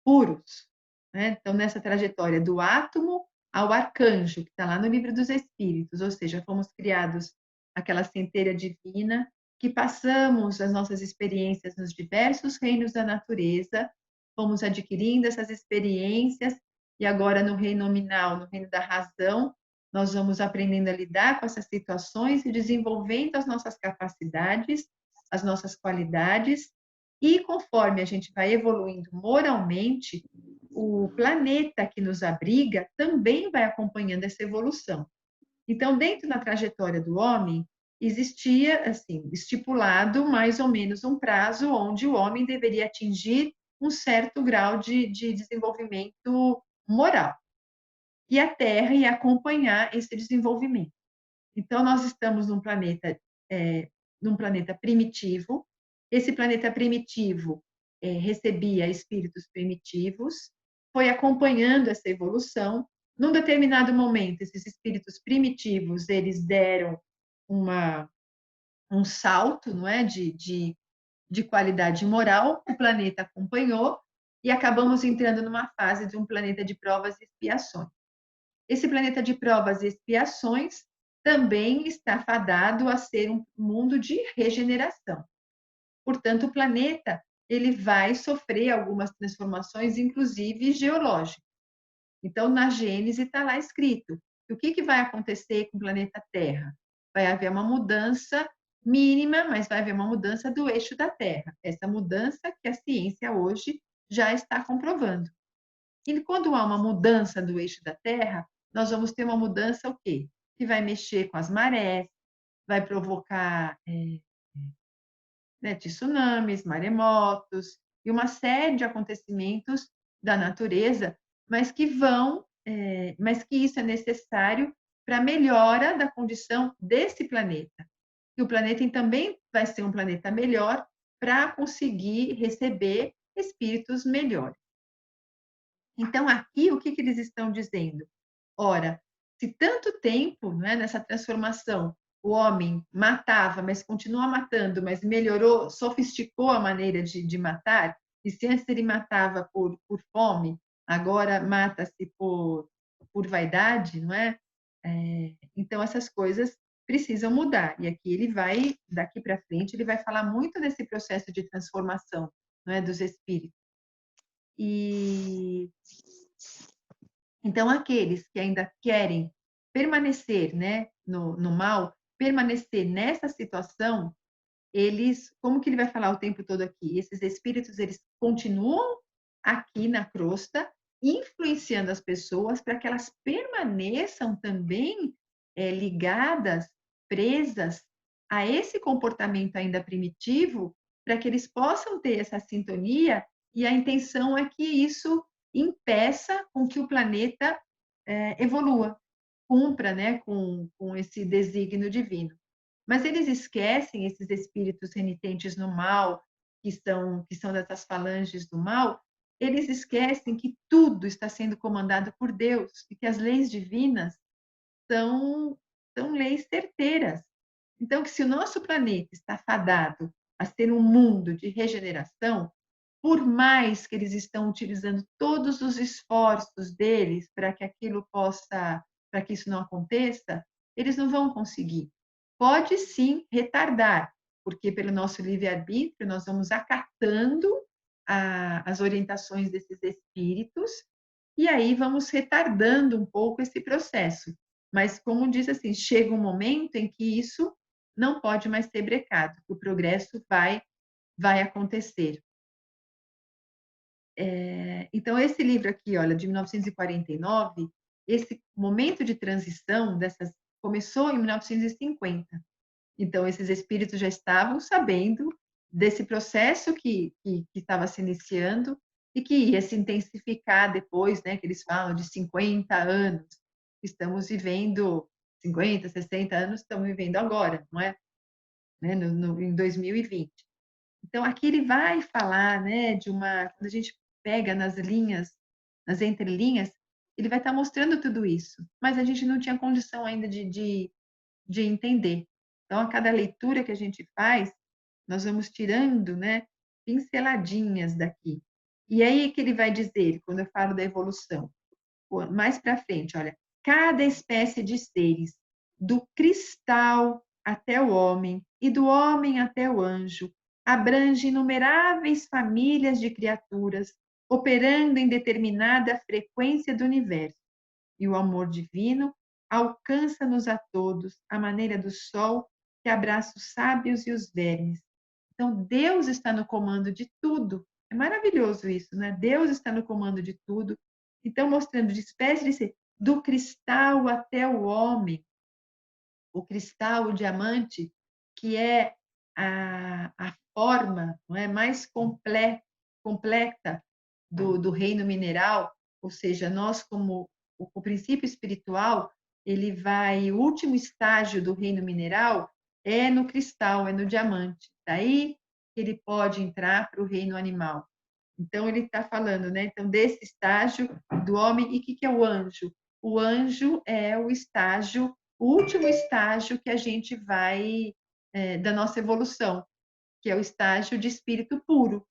S1: puros, né? Então, nessa trajetória do átomo ao arcanjo, que está lá no livro dos Espíritos, ou seja, fomos criados aquela centelha divina, que passamos as nossas experiências nos diversos reinos da natureza, fomos adquirindo essas experiências, e agora no reino nominal, no reino da razão, nós vamos aprendendo a lidar com essas situações e desenvolvendo as nossas capacidades, as nossas qualidades, e conforme a gente vai evoluindo moralmente, o planeta que nos abriga também vai acompanhando essa evolução. Então, dentro da trajetória do homem, existia, assim, estipulado mais ou menos um prazo onde o homem deveria atingir um certo grau de desenvolvimento moral. E a Terra ia acompanhar esse desenvolvimento. Então, nós estamos num planeta primitivo. Esse planeta primitivo recebia espíritos primitivos, foi acompanhando essa evolução. Num determinado momento, esses espíritos primitivos, eles deram um salto, não é, de qualidade moral, o planeta acompanhou e acabamos entrando numa fase de um planeta de provas e expiações. Esse planeta de provas e expiações também está fadado a ser um mundo de regeneração. Portanto, o planeta ele vai sofrer algumas transformações, inclusive geológicas. Então, na Gênese está lá escrito. E o que vai acontecer com o planeta Terra? Vai haver uma mudança mínima, mas vai haver uma mudança do eixo da Terra. Essa mudança que a ciência hoje já está comprovando. E quando há uma mudança do eixo da Terra, nós vamos ter uma mudança o quê? Que vai mexer com as marés, vai provocar tsunamis, maremotos e uma série de acontecimentos da natureza, mas que isso é necessário para a melhora da condição desse planeta. E o planeta também vai ser um planeta melhor para conseguir receber espíritos melhores. Então, aqui, o que eles estão dizendo? Ora, se tanto tempo, né, nessa transformação, o homem matava, mas continua matando, mas melhorou, sofisticou a maneira de matar, e se antes ele matava por fome, agora mata-se por vaidade, não é? Então, essas coisas precisam mudar. E aqui ele vai, daqui para frente, ele vai falar muito desse processo de transformação, não é, dos espíritos. E então, aqueles que ainda querem permanecer, né, no mal, permanecer nessa situação, eles, como que ele vai falar o tempo todo aqui? Esses espíritos, eles continuam aqui na crosta, influenciando as pessoas para que elas permaneçam também ligadas, presas a esse comportamento ainda primitivo, para que eles possam ter essa sintonia, e a intenção é que isso impeça com que o planeta evolua, cumpra, né, com esse desígnio divino. Mas eles esquecem, esses espíritos renitentes no mal, que são dessas falanges do mal, eles esquecem que tudo está sendo comandado por Deus e que as leis divinas são leis certeiras. Então, que se o nosso planeta está fadado a ser um mundo de regeneração, por mais que eles estão utilizando todos os esforços deles para que para que isso não aconteça, eles não vão conseguir. Pode sim retardar, porque pelo nosso livre-arbítrio nós vamos acatando as orientações desses espíritos e aí vamos retardando um pouco esse processo. Mas, como diz assim, chega um momento em que isso não pode mais ser brecado, o progresso vai acontecer. Então, esse livro aqui, olha, de 1949, esse momento de transição começou em 1950. Então, esses espíritos já estavam sabendo desse processo que estava se iniciando e que ia se intensificar depois, né, que eles falam de 50 anos. Estamos vivendo 50, 60 anos, estamos vivendo agora, não é? Né, em 2020. Então, aqui ele vai falar, né, quando a gente pega nas linhas, nas entrelinhas, ele vai estar mostrando tudo isso, mas a gente não tinha condição ainda de entender. Então, a cada leitura que a gente faz, nós vamos tirando, né, pinceladinhas daqui. E aí que ele vai dizer, quando eu falo da evolução, mais para frente, olha, cada espécie de seres, do cristal até o homem e do homem até o anjo, abrange inumeráveis famílias de criaturas, operando em determinada frequência do universo. E o amor divino alcança-nos a todos, à maneira do sol que abraça os sábios e os vermes. Então, Deus está no comando de tudo. É maravilhoso isso, né? Deus está no comando de tudo. Então, mostrando de espécie de ser, do cristal até o homem, o cristal, o diamante, que é a forma, não é, mais completa do reino mineral, ou seja, nós como o princípio espiritual, o último estágio do reino mineral é no cristal, é no diamante. Daí ele pode entrar para o reino animal. Então ele está falando, né? Então desse estágio do homem, e o que é o anjo? O anjo é o último estágio que a gente vai da nossa evolução, que é o estágio de espírito puro,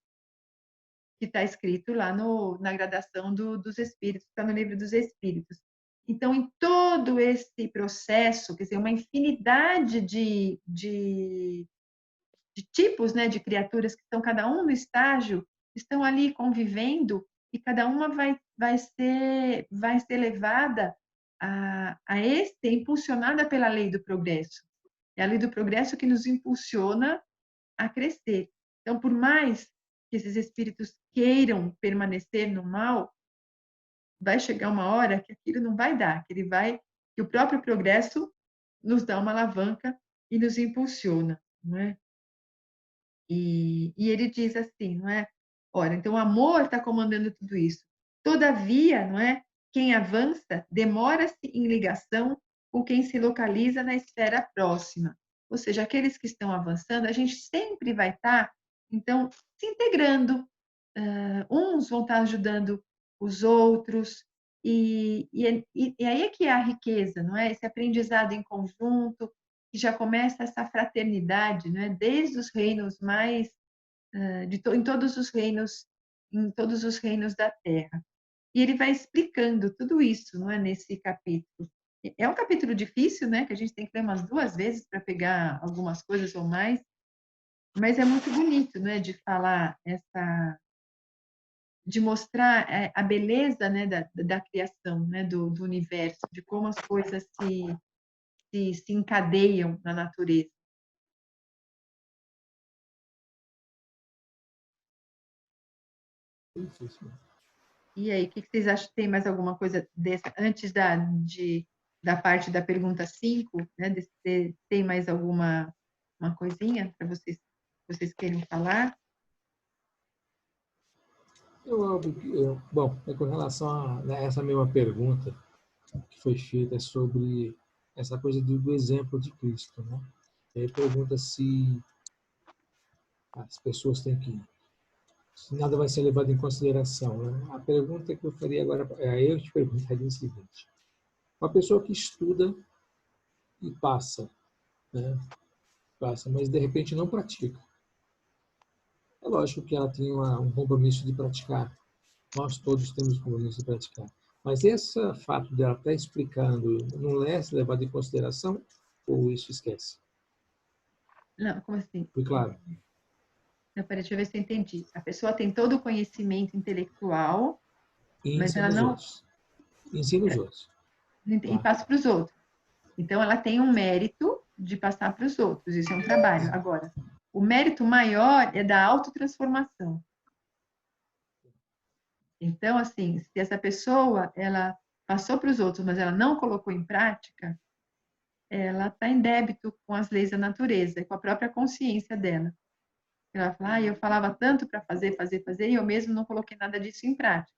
S1: que está escrito lá na gradação dos espíritos, está no livro dos espíritos. Então, em todo esse processo, quer dizer, uma infinidade de tipos, né, de criaturas que estão cada um no estágio, estão ali convivendo e cada uma vai ser levada impulsionada pela lei do progresso. É a lei do progresso que nos impulsiona a crescer. Então, por mais que esses espíritos queiram permanecer no mal, vai chegar uma hora que aquilo não vai dar, que o próprio progresso nos dá uma alavanca e nos impulsiona, não é? E ele diz assim, não é? Ora, então o amor está comandando tudo isso. Todavia, não é? Quem avança demora-se em ligação com quem se localiza na esfera próxima. Ou seja, aqueles que estão avançando, a gente sempre vai estar, então, se integrando. Uns vão estar ajudando os outros, e aí é que é a riqueza, não é? Esse aprendizado em conjunto, que já começa essa fraternidade, não é? Desde os reinos mais, em todos os reinos da Terra. E ele vai explicando tudo isso, não é? Nesse capítulo. É um capítulo difícil, né? Que a gente tem que ler umas 2 vezes para pegar algumas coisas ou mais, mas é muito bonito, né? De falar de mostrar a beleza, né, da criação, né, do universo, de como as coisas se encadeiam na natureza. E aí, o que vocês acham? Tem mais alguma coisa dessa, antes da parte da pergunta 5, né? Tem mais alguma uma coisinha para vocês queiram falar?
S3: Bom, com relação a essa mesma pergunta que foi feita sobre essa coisa do exemplo de Cristo, né? E aí pergunta se as pessoas têm que, se nada vai ser levado em consideração, né? A pergunta que eu faria agora, eu te perguntaria o seguinte: uma pessoa que estuda e passa, né? Passa, mas de repente não pratica. É lógico que ela tem um compromisso de praticar. Nós todos temos compromisso de praticar. Mas esse fato dela estar explicando não é levado em consideração ou isso esquece?
S1: Não, como assim?
S3: Foi claro.
S1: Não, peraí, deixa eu ver se eu entendi. A pessoa tem todo o conhecimento intelectual,
S3: E
S1: mas ela
S3: ensina os
S1: não
S3: outros. Ensina os outros.
S1: e
S3: Tá?
S1: passa para os outros. Então, ela tem um mérito de passar para os outros. Isso é um trabalho. Agora, o mérito maior é da autotransformação. Então, assim, se essa pessoa ela passou para os outros, mas ela não colocou em prática, ela está em débito com as leis da natureza e com a própria consciência dela. Ela fala, eu falava tanto para fazer, fazer, fazer, e eu mesmo não coloquei nada disso em prática.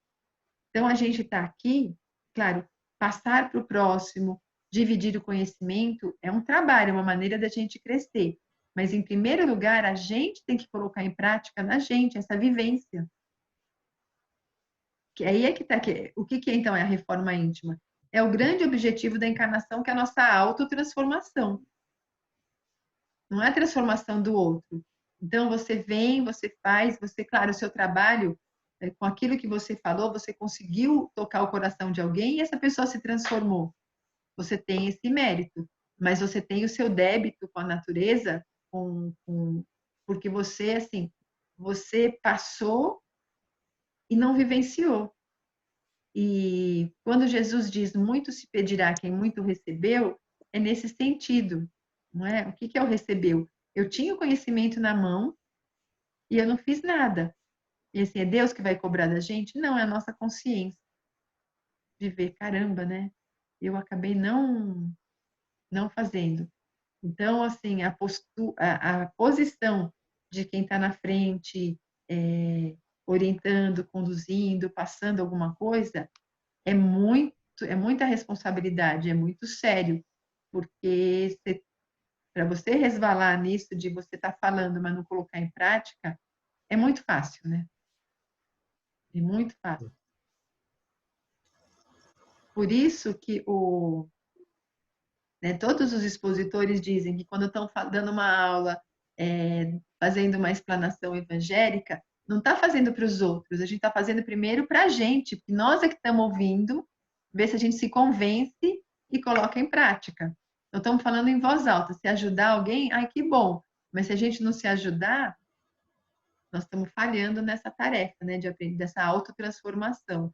S1: Então, a gente está aqui, claro, passar para o próximo, dividir o conhecimento, é um trabalho, é uma maneira da gente crescer. Mas, em primeiro lugar, a gente tem que colocar em prática na gente essa vivência. Que aí é que está. O que é, então, é a reforma íntima? É o grande objetivo da encarnação, que é a nossa autotransformação. Não é a transformação do outro. Então, você vem, você faz, claro, o seu trabalho, com aquilo que você falou, você conseguiu tocar o coração de alguém e essa pessoa se transformou. Você tem esse mérito, mas você tem o seu débito com a natureza, porque você, assim, você passou e não vivenciou. E quando Jesus diz muito se pedirá quem muito recebeu, é nesse sentido, não é? O que é o recebeu? Eu tinha o conhecimento na mão e eu não fiz nada. E assim, é Deus que vai cobrar da gente? Não, é a nossa consciência de ver, caramba, né? Eu acabei não fazendo. Então, assim, a posição de quem está na frente, orientando, conduzindo, passando alguma coisa, é muita responsabilidade, é muito sério, porque para você resvalar nisso de você estar falando, mas não colocar em prática, é muito fácil, né? É muito fácil. Por isso que todos os expositores dizem que quando estão dando uma aula, fazendo uma explanação evangélica, não está fazendo para os outros, a gente está fazendo primeiro para a gente, porque nós é que estamos ouvindo, ver se a gente se convence e coloca em prática. Então, estamos falando em voz alta. Se ajudar alguém, ai, que bom. Mas se a gente não se ajudar, nós estamos falhando nessa tarefa, né, de aprender dessa autotransformação.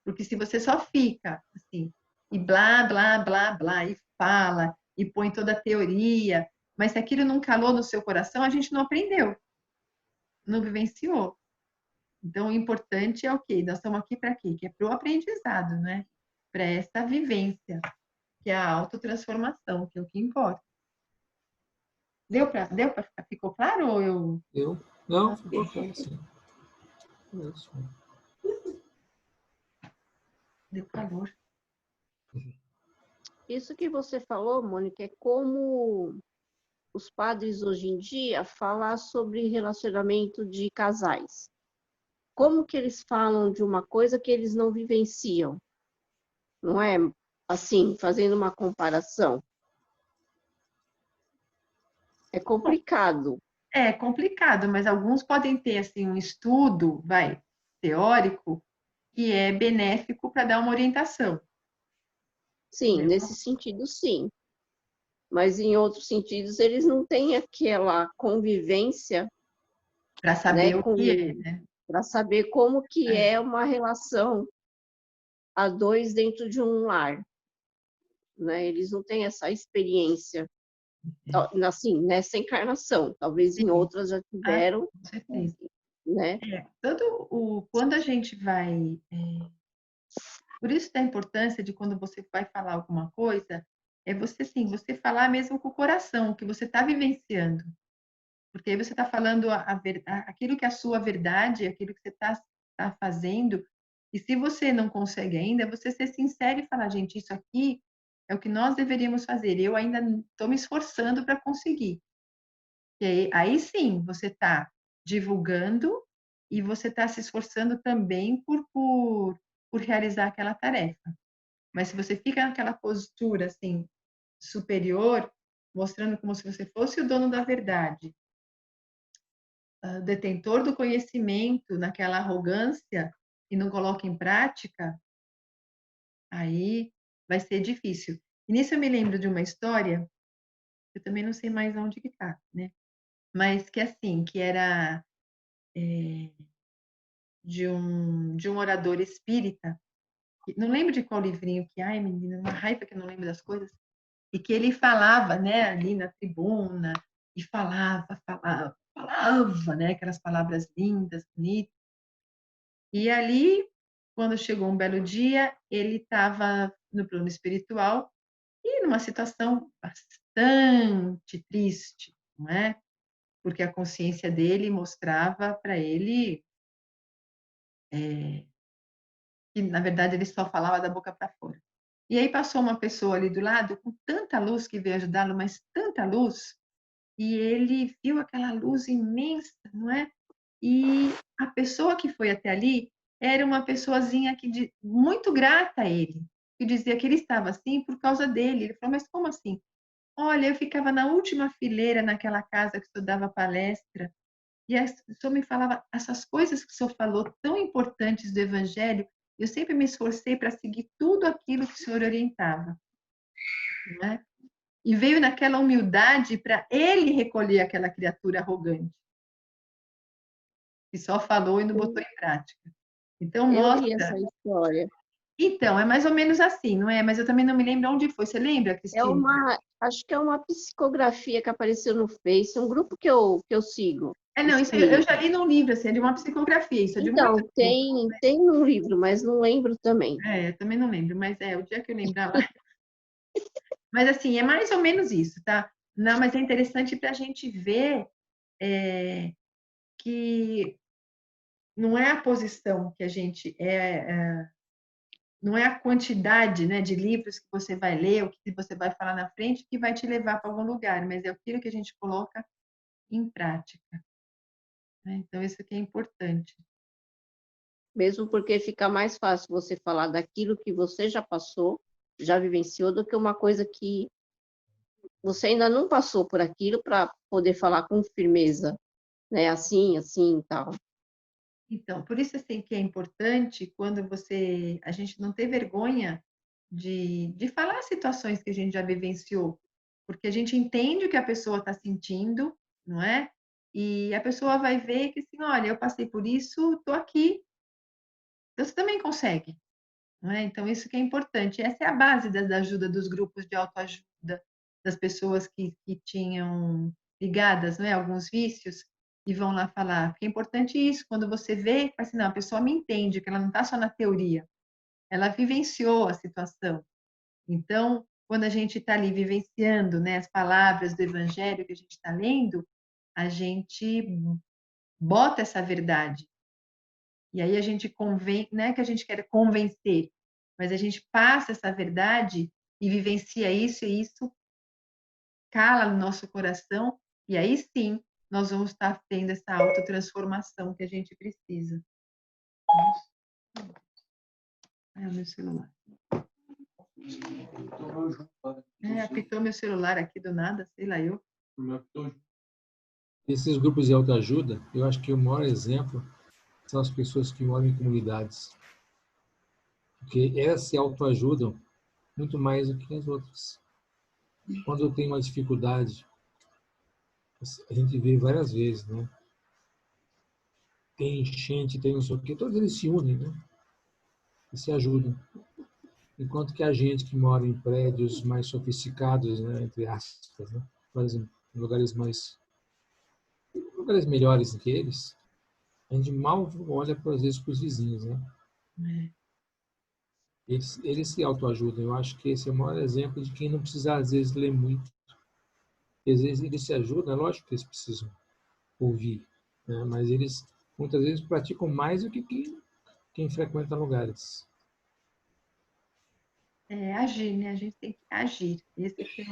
S1: Porque se você só fica assim, e blá, blá, blá, blá, e fala, e põe toda a teoria, mas se aquilo não calou no seu coração, a gente não aprendeu, não vivenciou. Então, o importante é o quê? Nós estamos aqui para quê? Que é para o aprendizado, né? Para essa vivência, que é a autotransformação, que é o que importa. Deu para ficar? Ficou claro ou eu...
S3: Não, ficou claro, sim. Isso.
S1: Deu calor.
S6: Isso que você falou, Mônica, é como os padres hoje em dia falam sobre relacionamento de casais. Como que eles falam de uma coisa que eles não vivenciam? Não é assim, fazendo uma comparação. É complicado.
S1: É complicado, mas alguns podem ter assim um estudo, teórico, que é benéfico para dar uma orientação.
S6: Sim, nesse sentido, sim. Mas em outros sentidos, eles não têm aquela convivência,
S1: Para saber
S6: né,
S1: o que é, né?
S6: para saber como que é uma relação a dois dentro de um lar, né? Eles não têm essa experiência, assim, nessa encarnação. Talvez em
S1: Sim.
S6: outras já tiveram,
S1: Com certeza.
S6: né?
S1: Quando a gente vai... Por isso da importância de quando você vai falar alguma coisa, é você, sim, você falar mesmo com o coração, o que você está vivenciando. Porque aí você está falando aquilo que é a sua verdade, aquilo que você tá fazendo. E se você não consegue ainda, você ser sincero e falar, gente, isso aqui é o que nós deveríamos fazer. Eu ainda estou me esforçando para conseguir. E aí sim, você está divulgando e você está se esforçando também por realizar aquela tarefa. Mas se você fica naquela postura assim superior, mostrando como se você fosse o dono da verdade, detentor do conhecimento, naquela arrogância e não coloca em prática, aí vai ser difícil. E nisso eu me lembro de uma história, eu também não sei mais onde que tá, né? Mas que assim, que era de um orador espírita, não lembro de qual livrinho que, ai menina, uma raiva que eu não lembro das coisas, e que ele falava, né, ali na tribuna, e falava, né, aquelas palavras lindas, bonitas. E ali, quando chegou um belo dia, ele estava no plano espiritual e numa situação bastante triste, não é? Porque a consciência dele mostrava para ele que, na verdade, ele só falava da boca para fora. E aí passou uma pessoa ali do lado com tanta luz que veio ajudá-lo, mas tanta luz, e ele viu aquela luz imensa, não é? E a pessoa que foi até ali era uma pessoazinha muito grata a ele, que dizia que ele estava assim por causa dele. Ele falou, mas como assim? Olha, eu ficava na última fileira naquela casa que o senhor dava palestra, e o senhor me falava essas coisas que o senhor falou, tão importantes do Evangelho, eu sempre me esforcei para seguir tudo aquilo que o senhor orientava. Não é? E veio naquela humildade para ele recolher aquela criatura arrogante, que só falou e não botou em prática. Então,
S6: Eu li essa
S1: mostra.
S6: história.
S1: Então, é mais ou menos assim, não é? Mas eu também não me lembro onde foi. Você lembra, Cristina?
S6: Acho que é uma psicografia que apareceu no Face, um grupo que eu sigo.
S1: Não, isso eu já li num livro, assim, é de uma psicografia, isso é de
S6: Então,
S1: muito tempo.
S6: tem um livro, mas não lembro também.
S1: Eu também não lembro, mas o dia que eu lembrar lá. Mas, assim, é mais ou menos isso, tá? Não, mas é interessante para a gente ver que não é a posição que a gente não é a quantidade, né, de livros que você vai ler, o que você vai falar na frente, que vai te levar para algum lugar, mas é aquilo que a gente coloca em prática. Né? Então, isso aqui é importante.
S6: Mesmo porque fica mais fácil você falar daquilo que você já passou, já vivenciou, do que uma coisa que você ainda não passou por aquilo para poder falar com firmeza, né? Assim, assim e tal.
S1: Então, por isso assim que é importante quando a gente não ter vergonha de falar situações que a gente já vivenciou, porque a gente entende o que a pessoa está sentindo, não é? E a pessoa vai ver que assim, olha, eu passei por isso, estou aqui, então você também consegue, não é? Então isso que é importante. Essa é a base da ajuda dos grupos de autoajuda, das pessoas que tinham ligadas, não é, alguns vícios e vão lá falar. Porque é importante isso, quando você vê, assim, não, a pessoa me entende, que ela não está só na teoria, ela vivenciou a situação. Então, quando a gente está ali vivenciando, né, as palavras do Evangelho que a gente está lendo, a gente bota essa verdade. E aí a gente convém, não é que a gente quer convencer, mas a gente passa essa verdade e vivencia isso, e isso cala no nosso coração, e aí sim nós vamos estar tendo essa autotransformação que a gente precisa. É o meu celular. Apitou meu celular aqui do nada, sei lá eu.
S3: Esses grupos de autoajuda, eu acho que o maior exemplo são as pessoas que moram em comunidades. Porque elas se autoajudam muito mais do que as outras. Quando eu tenho uma dificuldade, a gente vê várias vezes, né? Tem enchente, tem não sei o quê, todos eles se unem, né? E se ajudam. Enquanto que a gente que mora em prédios mais sofisticados, né, entre aspas, né, mas em lugares melhores do que eles, a gente mal olha, às vezes, para os vizinhos, né? Eles se autoajudam. Eu acho que esse é o maior exemplo de quem não precisa, às vezes, ler muito. Às vezes eles se ajudam, é lógico que eles precisam ouvir, né? Mas eles, muitas vezes, praticam mais do que quem frequenta lugares.
S1: Agir, né? A gente tem que agir. Esse que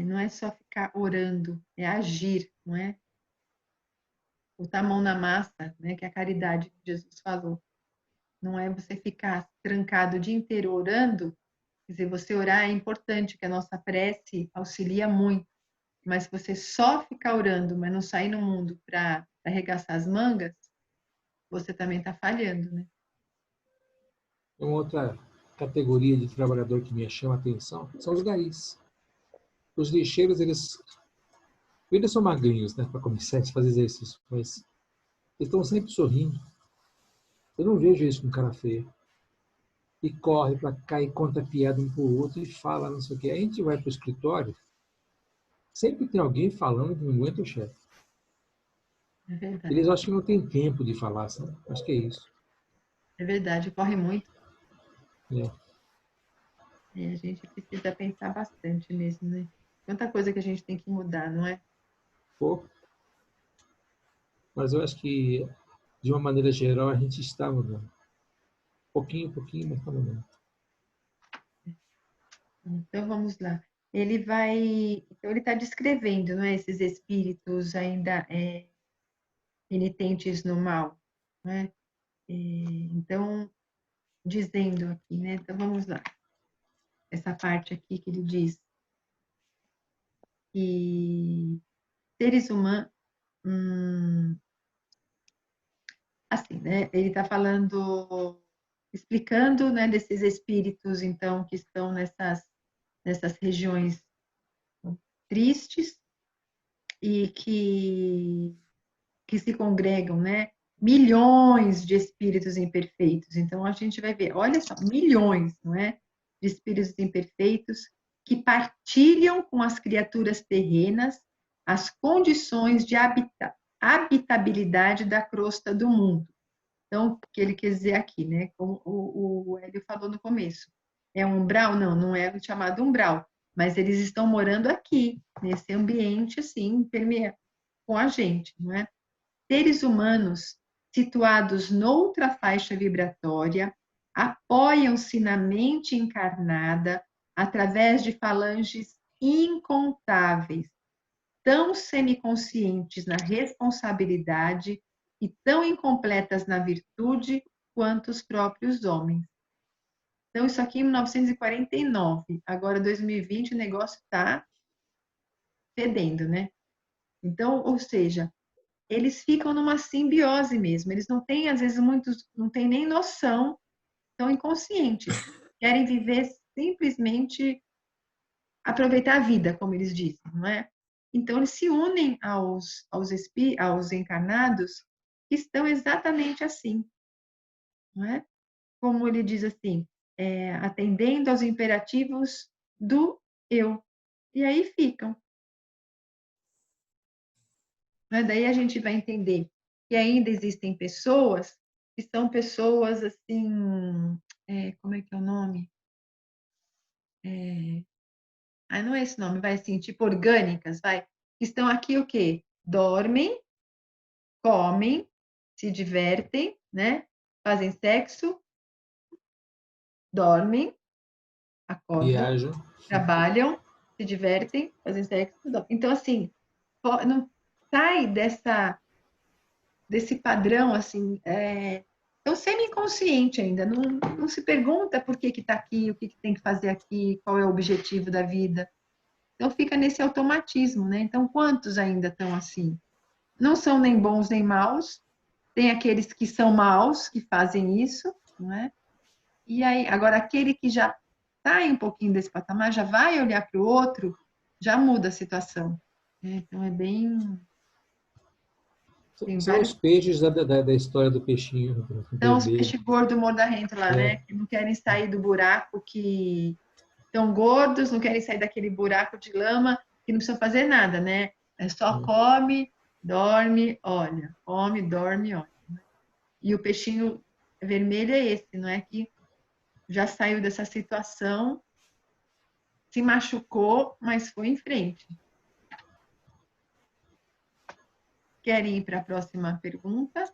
S1: não é só ficar orando, é agir, não é? Botar a mão na massa, né? Que é a caridade que Jesus falou. Não é você ficar trancado o dia inteiro orando. Quer dizer, você orar é importante, que a nossa prece auxilia muito. Mas se você só ficar orando, mas não sair no mundo para arregaçar as mangas, você também está falhando, né?
S3: Uma outra categoria de trabalhador que me chama a atenção são os garis. Os lixeiros, eles são magrinhos, né, para começar a fazer exercício, mas eles estão sempre sorrindo. Eu não vejo isso com cara feia. E corre para cá e conta piada um para o outro e fala não sei o quê. Aí a gente vai para o escritório, sempre tem alguém falando que não aguenta o chefe.
S1: É verdade.
S3: Eles acham que não tem tempo de falar, sabe? Acho que é isso.
S1: É verdade, corre muito.
S3: É.
S1: E a gente precisa pensar bastante mesmo, né? Quanta coisa que a gente tem que mudar, não é?
S3: Pô. Mas eu acho que, de uma maneira geral, a gente está mudando. Pouquinho, mas está mudando.
S1: Então vamos lá. Então ele está descrevendo, não é, esses espíritos ainda penitentes no mal, não é? Então dizendo aqui, né? Então vamos lá. Essa parte aqui que ele diz que seres humanos, assim, né? Ele está falando, explicando, né, desses espíritos, então, que estão nessas regiões tristes e que se congregam, né? Milhões de espíritos imperfeitos. Então, a gente vai ver, olha só, milhões, não é? De espíritos imperfeitos que partilham com as criaturas terrenas as condições de habitabilidade da crosta do mundo. Então, o que ele quer dizer aqui, né? Como o Hélio falou no começo. É um umbral? Não, não é chamado umbral, mas eles estão morando aqui, nesse ambiente, assim, permeado com a gente, não é? Seres humanos situados noutra faixa vibratória apoiam-se na mente encarnada através de falanges incontáveis, tão semiconscientes na responsabilidade e tão incompletas na virtude quanto os próprios homens. Então, isso aqui em 1949. Agora, 2020, o negócio está fedendo, né? Então, ou seja, eles ficam numa simbiose mesmo. Eles não têm, às vezes, muitos, não têm nem noção, estão inconscientes. Querem viver simplesmente aproveitar a vida, como eles dizem, não é? Então, eles se unem aos encarnados que estão exatamente assim, não é? Como ele diz assim, atendendo aos imperativos do eu. E aí ficam. Mas daí a gente vai entender que ainda existem pessoas que são pessoas assim, como é que é o nome? Não é esse nome, vai assim, tipo orgânicas, vai. Que estão aqui o quê? Dormem, comem, se divertem, né? fazem sexo, dormem, acordam,
S3: Viajam.
S1: trabalham, se divertem, fazem sexo, dormem. Então, assim, não sai desse padrão, assim, é um semi-inconsciente ainda, não se pergunta por que está aqui, o que tem que fazer aqui, qual é o objetivo da vida. Então, fica nesse automatismo, né? Então, quantos ainda estão assim? Não são nem bons nem maus, tem aqueles que são maus, que fazem isso, não é? E aí, agora, aquele que já sai um pouquinho desse patamar, já vai olhar para o outro, já muda a situação. Né? Então, é bem... Tem
S3: São os
S1: vários...
S3: peixes da história do peixinho
S1: Então, os
S3: vermelho.
S1: peixes gordos mordorrento lá, né? Que não querem sair do buraco, que estão gordos, não querem sair daquele buraco de lama, que não precisa fazer nada, né? É só come, dorme, olha. Come, dorme, olha. E o peixinho vermelho é esse, não é? Que já saiu dessa situação, se machucou, mas foi em frente. Querem ir para a próxima pergunta?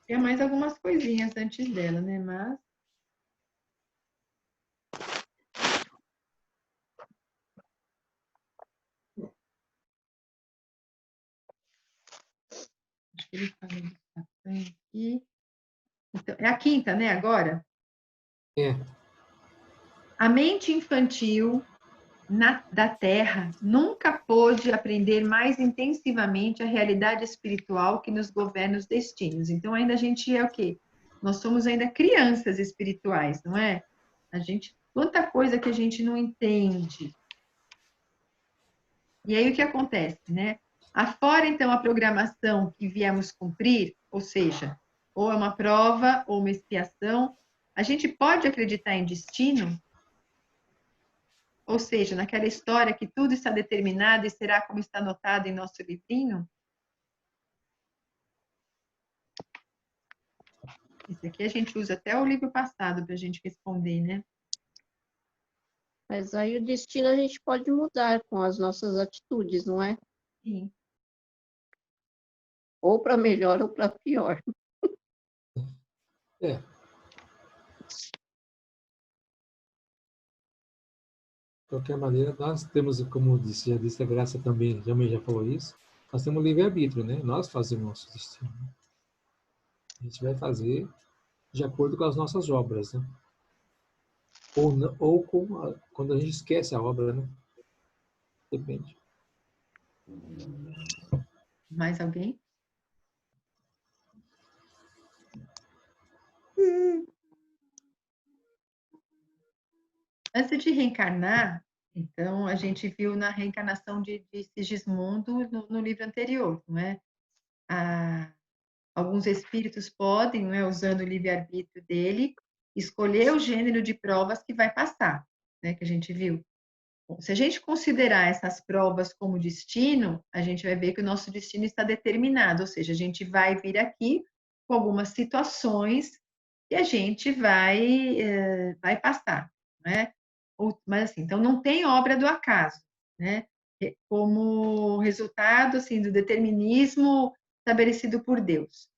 S1: Tem mais algumas coisinhas antes dela, né? Mas... acho que ele fala do Satã aqui. Então, é a quinta, né, agora?
S3: É.
S1: A mente infantil da Terra nunca pôde aprender mais intensivamente a realidade espiritual que nos governa os destinos. Então, ainda a gente é o quê? Nós somos ainda crianças espirituais, não é? A gente, quanta coisa que a gente não entende. E aí o que acontece, né? Afora, então, a programação que viemos cumprir, ou seja, ou é uma prova ou uma expiação, a gente pode acreditar em destino? Ou seja, naquela história que tudo está determinado e será como está anotado em nosso livrinho? Isso aqui a gente usa até o livro passado para a gente responder, né?
S6: Mas aí o destino a gente pode mudar com as nossas atitudes, não é?
S1: Sim.
S6: Ou para melhor ou para pior.
S3: É. De qualquer maneira, nós temos, como já disse a Graça também já falou isso, nós temos livre-arbítrio, né? Nós fazemos o nosso destino. A gente vai fazer de acordo com as nossas obras, né? Ou quando a gente esquece a obra, né? Depende.
S1: Mais alguém? Antes de reencarnar, então, a gente viu na reencarnação de Sigismundo no livro anterior, não é? Alguns espíritos podem, não é, usando o livre-arbítrio dele, escolher o gênero de provas que vai passar, né, que a gente viu. Bom, se a gente considerar essas provas como destino, a gente vai ver que o nosso destino está determinado, ou seja, a gente vai vir aqui com algumas situações que a gente vai passar, né? Mas assim, então não tem obra do acaso, né? Como resultado assim do determinismo estabelecido por Deus.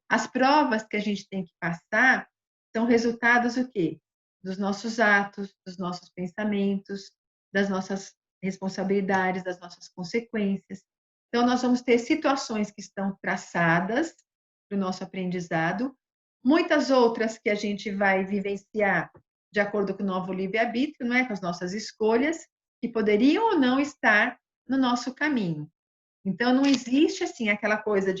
S1: As provas que a gente tem que passar são resultados o quê? Dos nossos atos, dos nossos pensamentos, das nossas responsabilidades, das nossas consequências. Então, nós vamos ter situações que estão traçadas para o nosso aprendizado, muitas outras que a gente vai vivenciar de acordo com o novo livre-arbítrio, não é? Com as nossas escolhas, que poderiam ou não estar no nosso caminho. Então, não existe, assim, aquela coisa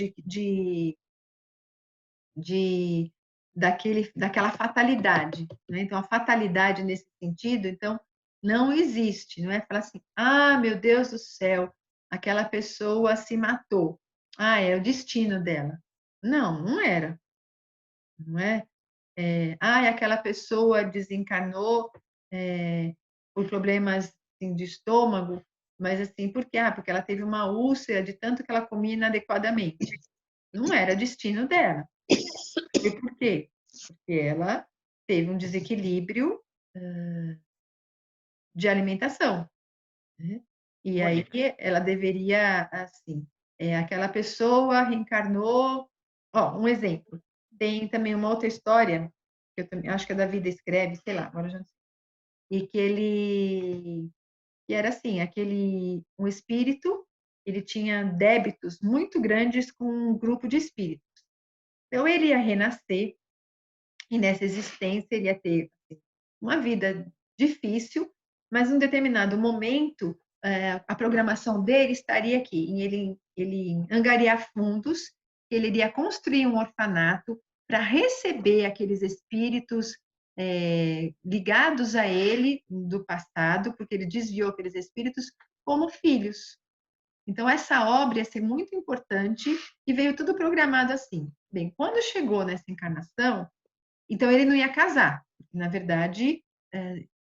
S1: daquela fatalidade, né? Então, a fatalidade nesse sentido, então, não existe, não é falar assim, ah, meu Deus do céu, aquela pessoa se matou, ah, é o destino dela. Não, não era, não é? Ah, aquela pessoa desencarnou por problemas assim, de estômago, mas assim, por quê? Ah, porque ela teve uma úlcera de tanto que ela comia inadequadamente. Não era destino dela. E por quê? Porque ela teve um desequilíbrio de alimentação, né? E aí ela deveria, assim, aquela pessoa reencarnou. Ó, um exemplo. Tem também uma outra história, que eu também acho que a Davi descreve, sei lá, agora eu já não sei. E que era assim, um espírito, ele tinha débitos muito grandes com um grupo de espíritos. Então ele ia renascer e nessa existência ele ia ter assim, uma vida difícil, mas em um determinado momento a programação dele estaria aqui, em ele angariar fundos, ele iria construir um orfanato para receber aqueles espíritos ligados a ele do passado, porque ele desviou aqueles espíritos como filhos. Então, essa obra ia ser muito importante e veio tudo programado assim. Bem, quando chegou nessa encarnação, então ele não ia casar. Na verdade,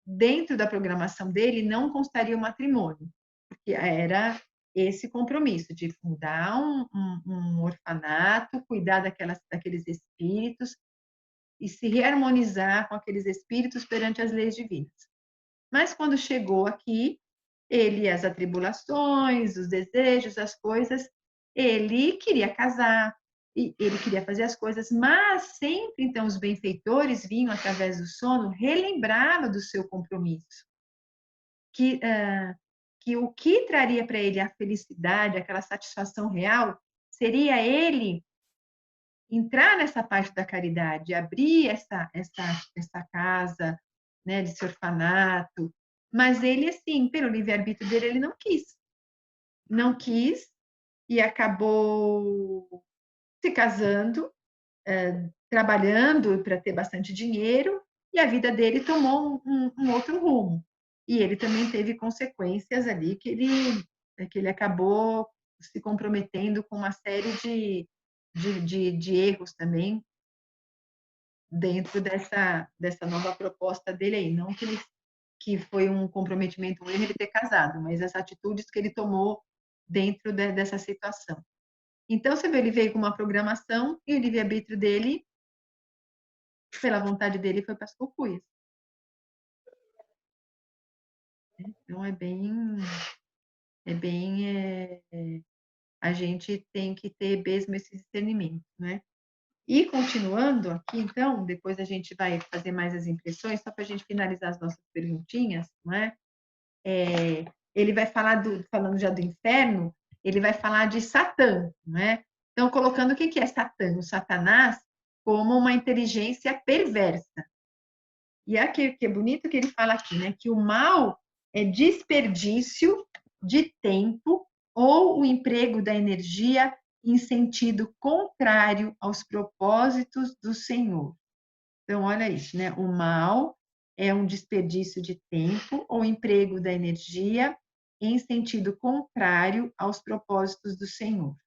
S1: dentro da programação dele, não constaria o matrimônio, porque era esse compromisso de fundar um orfanato, cuidar daqueles espíritos e se reharmonizar com aqueles espíritos perante as leis divinas. Mas quando chegou aqui, ele, as atribulações, os desejos, as coisas, ele queria casar, e ele queria fazer as coisas, mas sempre, então, os benfeitores vinham, através do sono, relembrá-lo do seu compromisso. Que o que traria para ele a felicidade, aquela satisfação real, seria ele entrar nessa parte da caridade, abrir essa casa, né, desse orfanato, mas ele, assim, pelo livre-arbítrio dele, ele não quis. Não quis e acabou se casando, trabalhando para ter bastante dinheiro, e a vida dele tomou um outro rumo. E ele também teve consequências ali que ele acabou se comprometendo com uma série de erros também dentro dessa nova proposta dele aí. Não que foi um comprometimento, um erro ele ter casado, mas as atitudes que ele tomou dentro dessa situação. Então, você vê, ele veio com uma programação e o livre-arbítrio dele, pela vontade dele, foi para as cucuias. Então, a gente tem que ter mesmo esse discernimento, né? E continuando aqui, então, depois a gente vai fazer mais as impressões, só para a gente finalizar as nossas perguntinhas, não é? Ele vai falar, falando já do inferno, ele vai falar de Satã, não é? Então, colocando o que é Satã? O Satanás como uma inteligência perversa. E aqui que é bonito que ele fala aqui, né? Que o mal é desperdício de tempo ou o emprego da energia em sentido contrário aos propósitos do Senhor. Então, olha isso, né? O mal é um desperdício de tempo ou emprego da energia em sentido contrário aos propósitos do Senhor.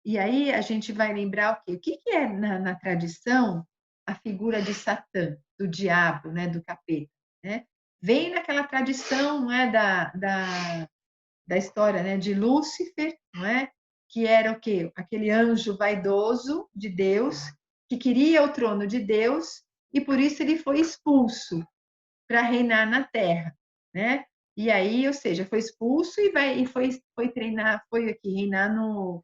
S1: E aí a gente vai lembrar o quê? O que é, na tradição, a figura de Satã, do diabo, né? Do capeta, né? Vem naquela tradição, não é? Da história, né? De Lúcifer, não é? Que era o quê? Aquele anjo vaidoso de Deus, que queria o trono de Deus, e por isso ele foi expulso para reinar na terra, né? E aí, ou seja, foi expulso e foi treinar, foi aqui reinar no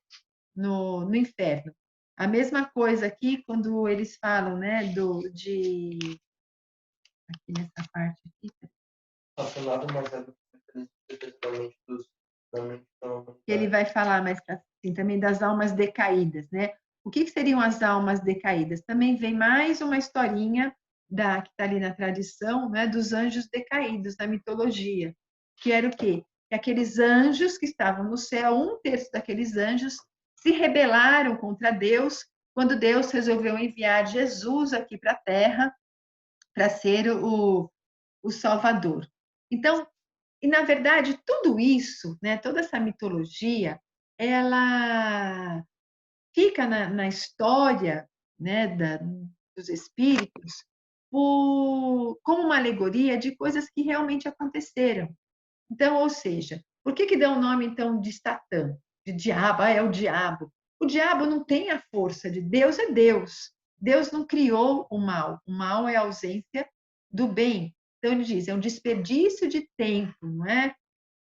S1: inferno. A mesma coisa aqui quando eles falam, né, aqui nessa parte aqui. Ele vai falar mais assim, também das almas decaídas, né? O que seriam as almas decaídas? Também vem mais uma historinha que está ali na tradição, né, dos anjos decaídos, na mitologia, que era o quê? Que aqueles anjos que estavam no céu, 1/3 daqueles anjos se rebelaram contra Deus, quando Deus resolveu enviar Jesus aqui para a Terra para ser o Salvador. Então, e na verdade, tudo isso, né, toda essa mitologia, ela fica na história, né, dos espíritos como uma alegoria de coisas que realmente aconteceram. Então, ou seja, por que dá o nome, então, de Satã, de diabo? É o diabo. O diabo não tem a força de Deus, é Deus. Deus não criou o mal. O mal é a ausência do bem. Então, ele diz, é um desperdício de tempo, não é?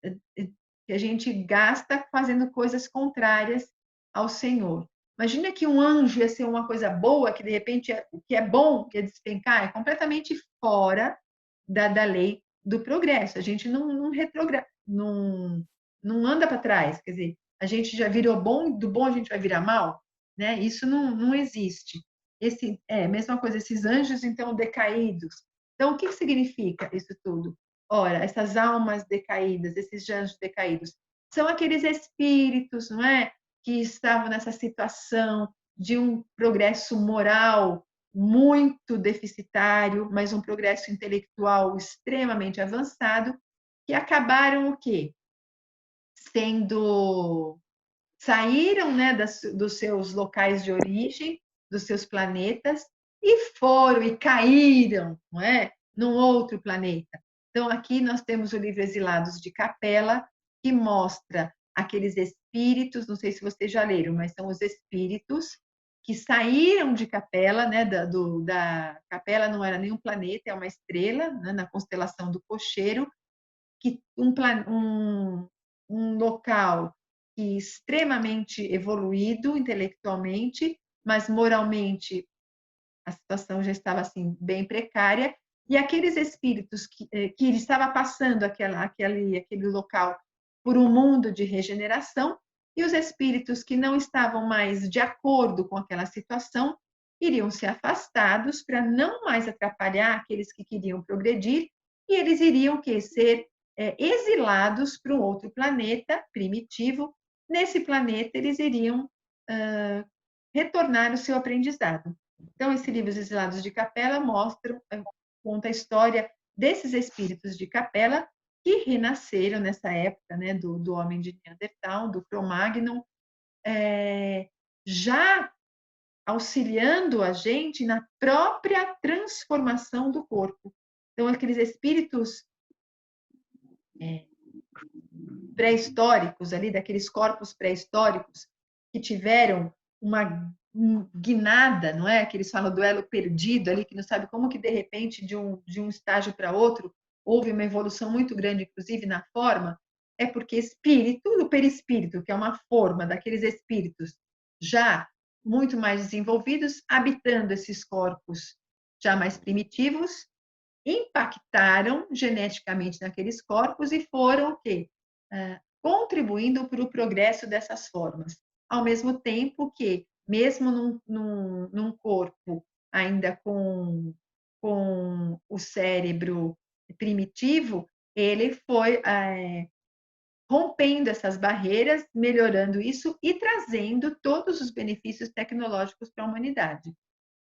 S1: Que a gente gasta fazendo coisas contrárias ao Senhor. Imagina que um anjo ia ser uma coisa boa, que de repente o que é bom ia despencar, é completamente fora da lei do progresso. A gente não retrograda, não anda para trás, quer dizer, a gente já virou bom, do bom a gente vai virar mal, né? Isso não existe. Mesma coisa, esses anjos então decaídos. Então, o que significa isso tudo? Ora, essas almas decaídas, esses anjos decaídos, são aqueles espíritos, não é? Que estavam nessa situação de um progresso moral muito deficitário, mas um progresso intelectual extremamente avançado, que acabaram o quê? Saíram, né, dos seus locais de origem, dos seus planetas, e foram e caíram, não é? Num outro planeta. Então, aqui nós temos o livro Exilados de Capela, que mostra aqueles espíritos, não sei se vocês já leram, mas são os espíritos que saíram de Capela, né? Da Capela não era nenhum planeta, é uma estrela, né, na constelação do Cocheiro, que um local que extremamente evoluído intelectualmente, mas moralmente a situação já estava assim bem precária, e aqueles espíritos que estava passando aquele local por um mundo de regeneração, e os espíritos que não estavam mais de acordo com aquela situação iriam ser afastados para não mais atrapalhar aqueles que queriam progredir, e eles iriam ser exilados para um outro planeta primitivo. Nesse planeta eles iriam retornar o seu aprendizado. Então, esse livro Os Exilados de Capela conta a história desses espíritos de Capela que renasceram nessa época, né, do homem de Neandertal, do Cro-Magnon, já auxiliando a gente na própria transformação do corpo. Então, aqueles espíritos pré-históricos ali, daqueles corpos pré-históricos que tiveram uma guinada, não é? Que eles falam do elo perdido ali, que não sabe como que de repente de um estágio para outro houve uma evolução muito grande, inclusive na forma, é porque o perispírito, que é uma forma daqueles espíritos já muito mais desenvolvidos, habitando esses corpos já mais primitivos, impactaram geneticamente naqueles corpos e foram o quê? Contribuindo para o progresso dessas formas. Ao mesmo tempo que, mesmo num corpo ainda com o cérebro primitivo, ele foi rompendo essas barreiras, melhorando isso e trazendo todos os benefícios tecnológicos para a humanidade.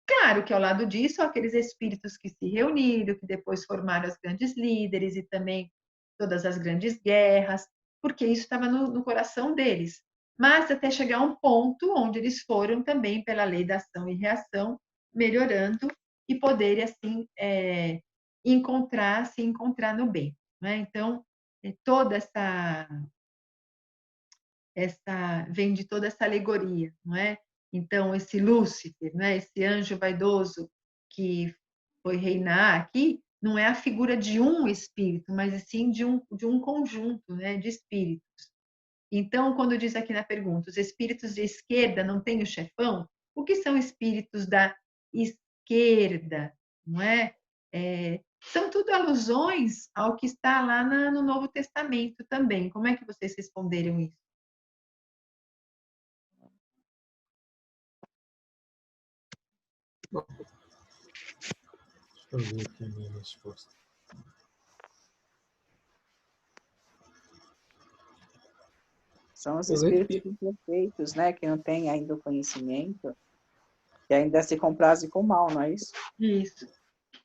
S1: Claro que ao lado disso, aqueles espíritos que se reuniram, que depois formaram as grandes líderes e também todas as grandes guerras, porque isso estava no coração deles. Mas até chegar a um ponto onde eles foram também, pela lei da ação e reação, melhorando e poderem, assim, se encontrar no bem. Né? Então, toda vem de toda essa alegoria, não é? Então, esse Lúcifer, né, esse anjo vaidoso que foi reinar aqui, não é a figura de um espírito, mas sim de um conjunto, né, de espíritos. Então, quando diz aqui na pergunta, os espíritos de esquerda não têm o chefão, o que são espíritos da esquerda, não é? São tudo alusões ao que está lá no Novo Testamento também. Como é que vocês responderam isso?
S3: Deixa eu ver aqui a minha resposta.
S2: São os espíritos imperfeitos, né? Que não têm ainda o conhecimento, que ainda se comprazem com o mal, não é isso?
S1: Isso.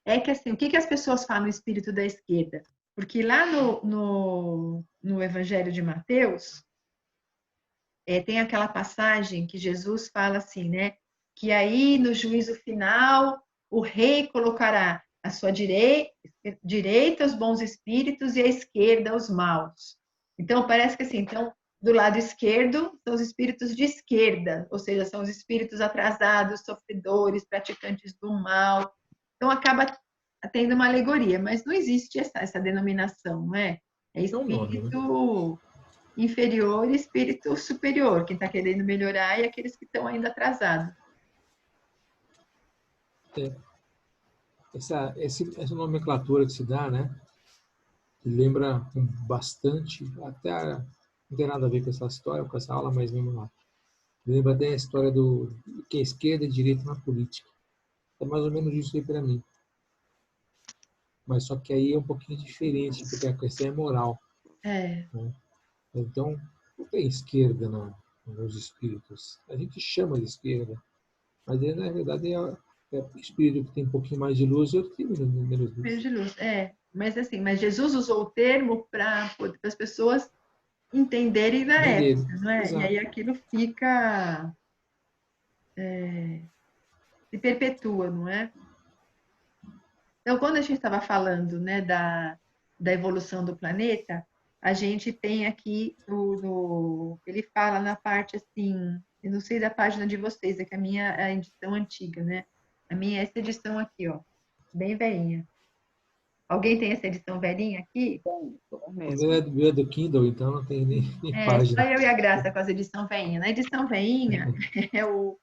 S1: É que assim, o que as pessoas falam no espírito da esquerda? Porque lá no Evangelho de Mateus, tem aquela passagem que Jesus fala assim, né? Que aí no juízo final o rei colocará à sua direita os bons espíritos e à esquerda os maus. Então parece que assim, então do lado esquerdo são os espíritos de esquerda, ou seja, são os espíritos atrasados, sofredores, praticantes do mal. Então acaba tendo uma alegoria, mas não existe essa denominação, não é? É
S3: É um nome, né?
S1: espírito inferior e espírito superior, quem está querendo melhorar e aqueles que estão ainda atrasados.
S3: Essa nomenclatura que se dá, né? Que lembra bastante, até não tem nada a ver com essa história, com essa aula, mas vamos lá. Lembra até a história do que é esquerda e direita na política. É mais ou menos isso aí para mim. Mas só que aí é um pouquinho diferente, porque a questão é moral.
S1: É,
S3: Né? Então, não tem esquerda nos espíritos. A gente chama de esquerda, mas ele, na verdade, é o espírito que tem um pouquinho mais de luz e outro que tem menos
S1: meio
S3: luz.
S1: de luz. É, mas assim, mas Jesus usou o termo para as pessoas entenderem na
S3: Entenderam.
S1: época, não é? E
S3: Exato.
S1: aí aquilo fica, se perpetua, não é? Então, quando a gente estava falando, né, da evolução do planeta, a gente tem aqui ele fala na parte assim, eu não sei da página de vocês, é que a minha é a edição antiga, né? A minha é essa edição aqui, ó, bem velhinha. Alguém tem essa edição velhinha aqui?
S2: Bom,
S3: O
S2: mesmo.
S3: meu é do Kindle, então não tem nem
S1: É, só
S3: página.
S1: eu e a Graça com as edição veinha. Na edição veinha é o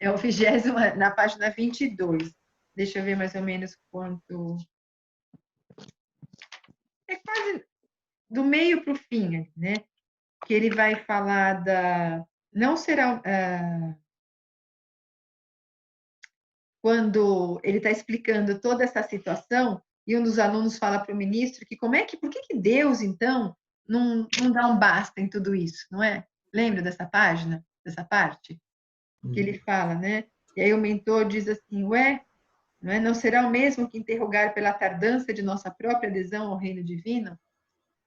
S1: 20º, na página 22. Deixa eu ver mais ou menos quanto. É quase do meio para o fim, né? Que ele vai falar da. Não será. Quando ele está explicando toda essa situação, e um dos alunos fala para o ministro que por que Deus, então, não dá um basta em tudo isso, não é? Lembra dessa página, dessa parte? Que ele fala, né? E aí o mentor diz assim, ué, não será o mesmo que interrogar pela tardança de nossa própria adesão ao reino divino?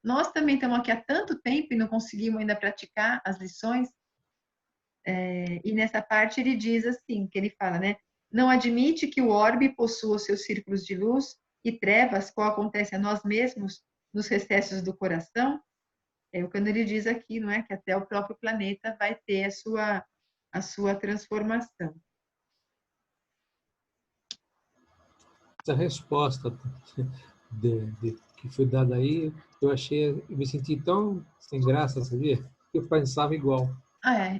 S1: Nós também estamos aqui há tanto tempo e não conseguimos ainda praticar as lições. E nessa parte ele diz assim, que ele fala, né? Não admite que o orbe possua seus círculos de luz e trevas, qual acontece a nós mesmos nos recessos do coração. Quando ele diz aqui, não é, que até o próprio planeta vai ter a sua transformação.
S3: Essa resposta que foi dada aí, eu me senti tão sem graça, sabia? Eu pensava igual.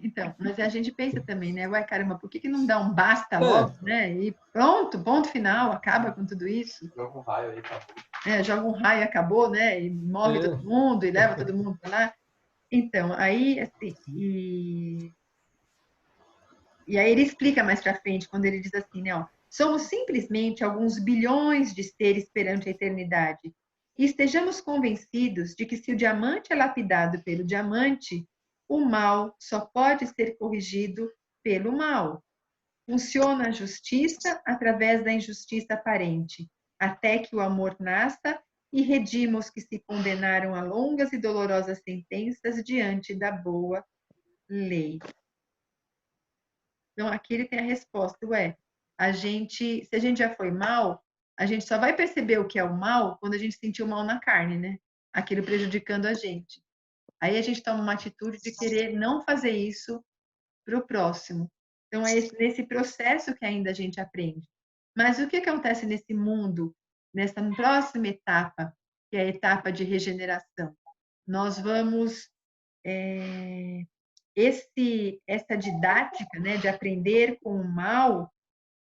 S1: Então, mas a gente pensa também, né? Ué, caramba, por que não dá um basta
S3: É,
S1: logo, né? E pronto, ponto final, acaba com tudo isso.
S5: Joga um raio aí, acabou.
S1: Joga um raio e acabou, né? E morre todo
S3: é,
S1: mundo e leva todo mundo para lá. Então, aí, assim, e aí ele explica mais para frente, quando ele diz assim, né? Ó, somos simplesmente alguns bilhões de seres perante a eternidade. E estejamos convencidos de que se o diamante é lapidado pelo diamante, o mal só pode ser corrigido pelo mal. Funciona a justiça através da injustiça aparente, até que o amor nasça e redima os que se condenaram a longas e dolorosas sentenças diante da boa lei. Então, aqui ele tem a resposta, se a gente já foi mal, a gente só vai perceber o que é o mal quando a gente sentir o mal na carne, né? Aquilo prejudicando a gente. Aí a gente toma uma atitude de querer não fazer isso para o próximo. Então, é nesse processo que ainda a gente aprende. Mas o que acontece nesse mundo, nessa próxima etapa, que é a etapa de regeneração? Nós vamos essa didática, né, de aprender com o mal,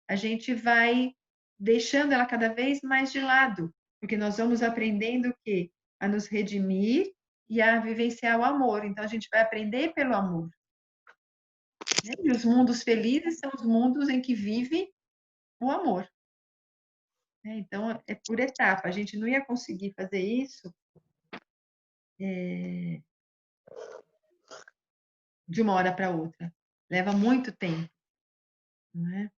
S1: a gente vai deixando ela cada vez mais de lado, porque nós vamos aprendendo o quê? A nos redimir e a vivenciar o amor. Então, a gente vai aprender pelo amor. Né? E os mundos felizes são os mundos em que vive o amor. Então, é por etapa. A gente não ia conseguir fazer isso de uma hora para outra. Leva muito tempo. Não é?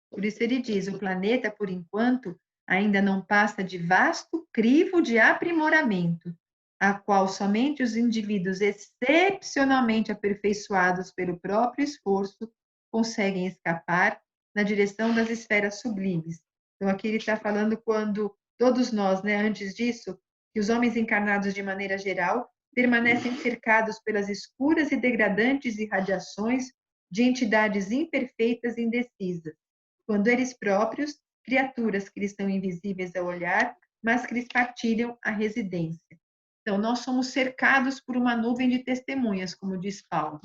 S1: Por isso ele diz, o planeta, por enquanto, ainda não passa de vasto crivo de aprimoramento, a qual somente os indivíduos excepcionalmente aperfeiçoados pelo próprio esforço conseguem escapar na direção das esferas sublimes. Então, aqui ele está falando quando todos nós, né, antes disso, que os homens encarnados de maneira geral permanecem cercados pelas escuras e degradantes irradiações de entidades imperfeitas e indecisas, quando eles próprios, criaturas que lhes são invisíveis ao olhar, mas que lhes partilham a residência. Então, nós somos cercados por uma nuvem de testemunhas, como diz Paulo,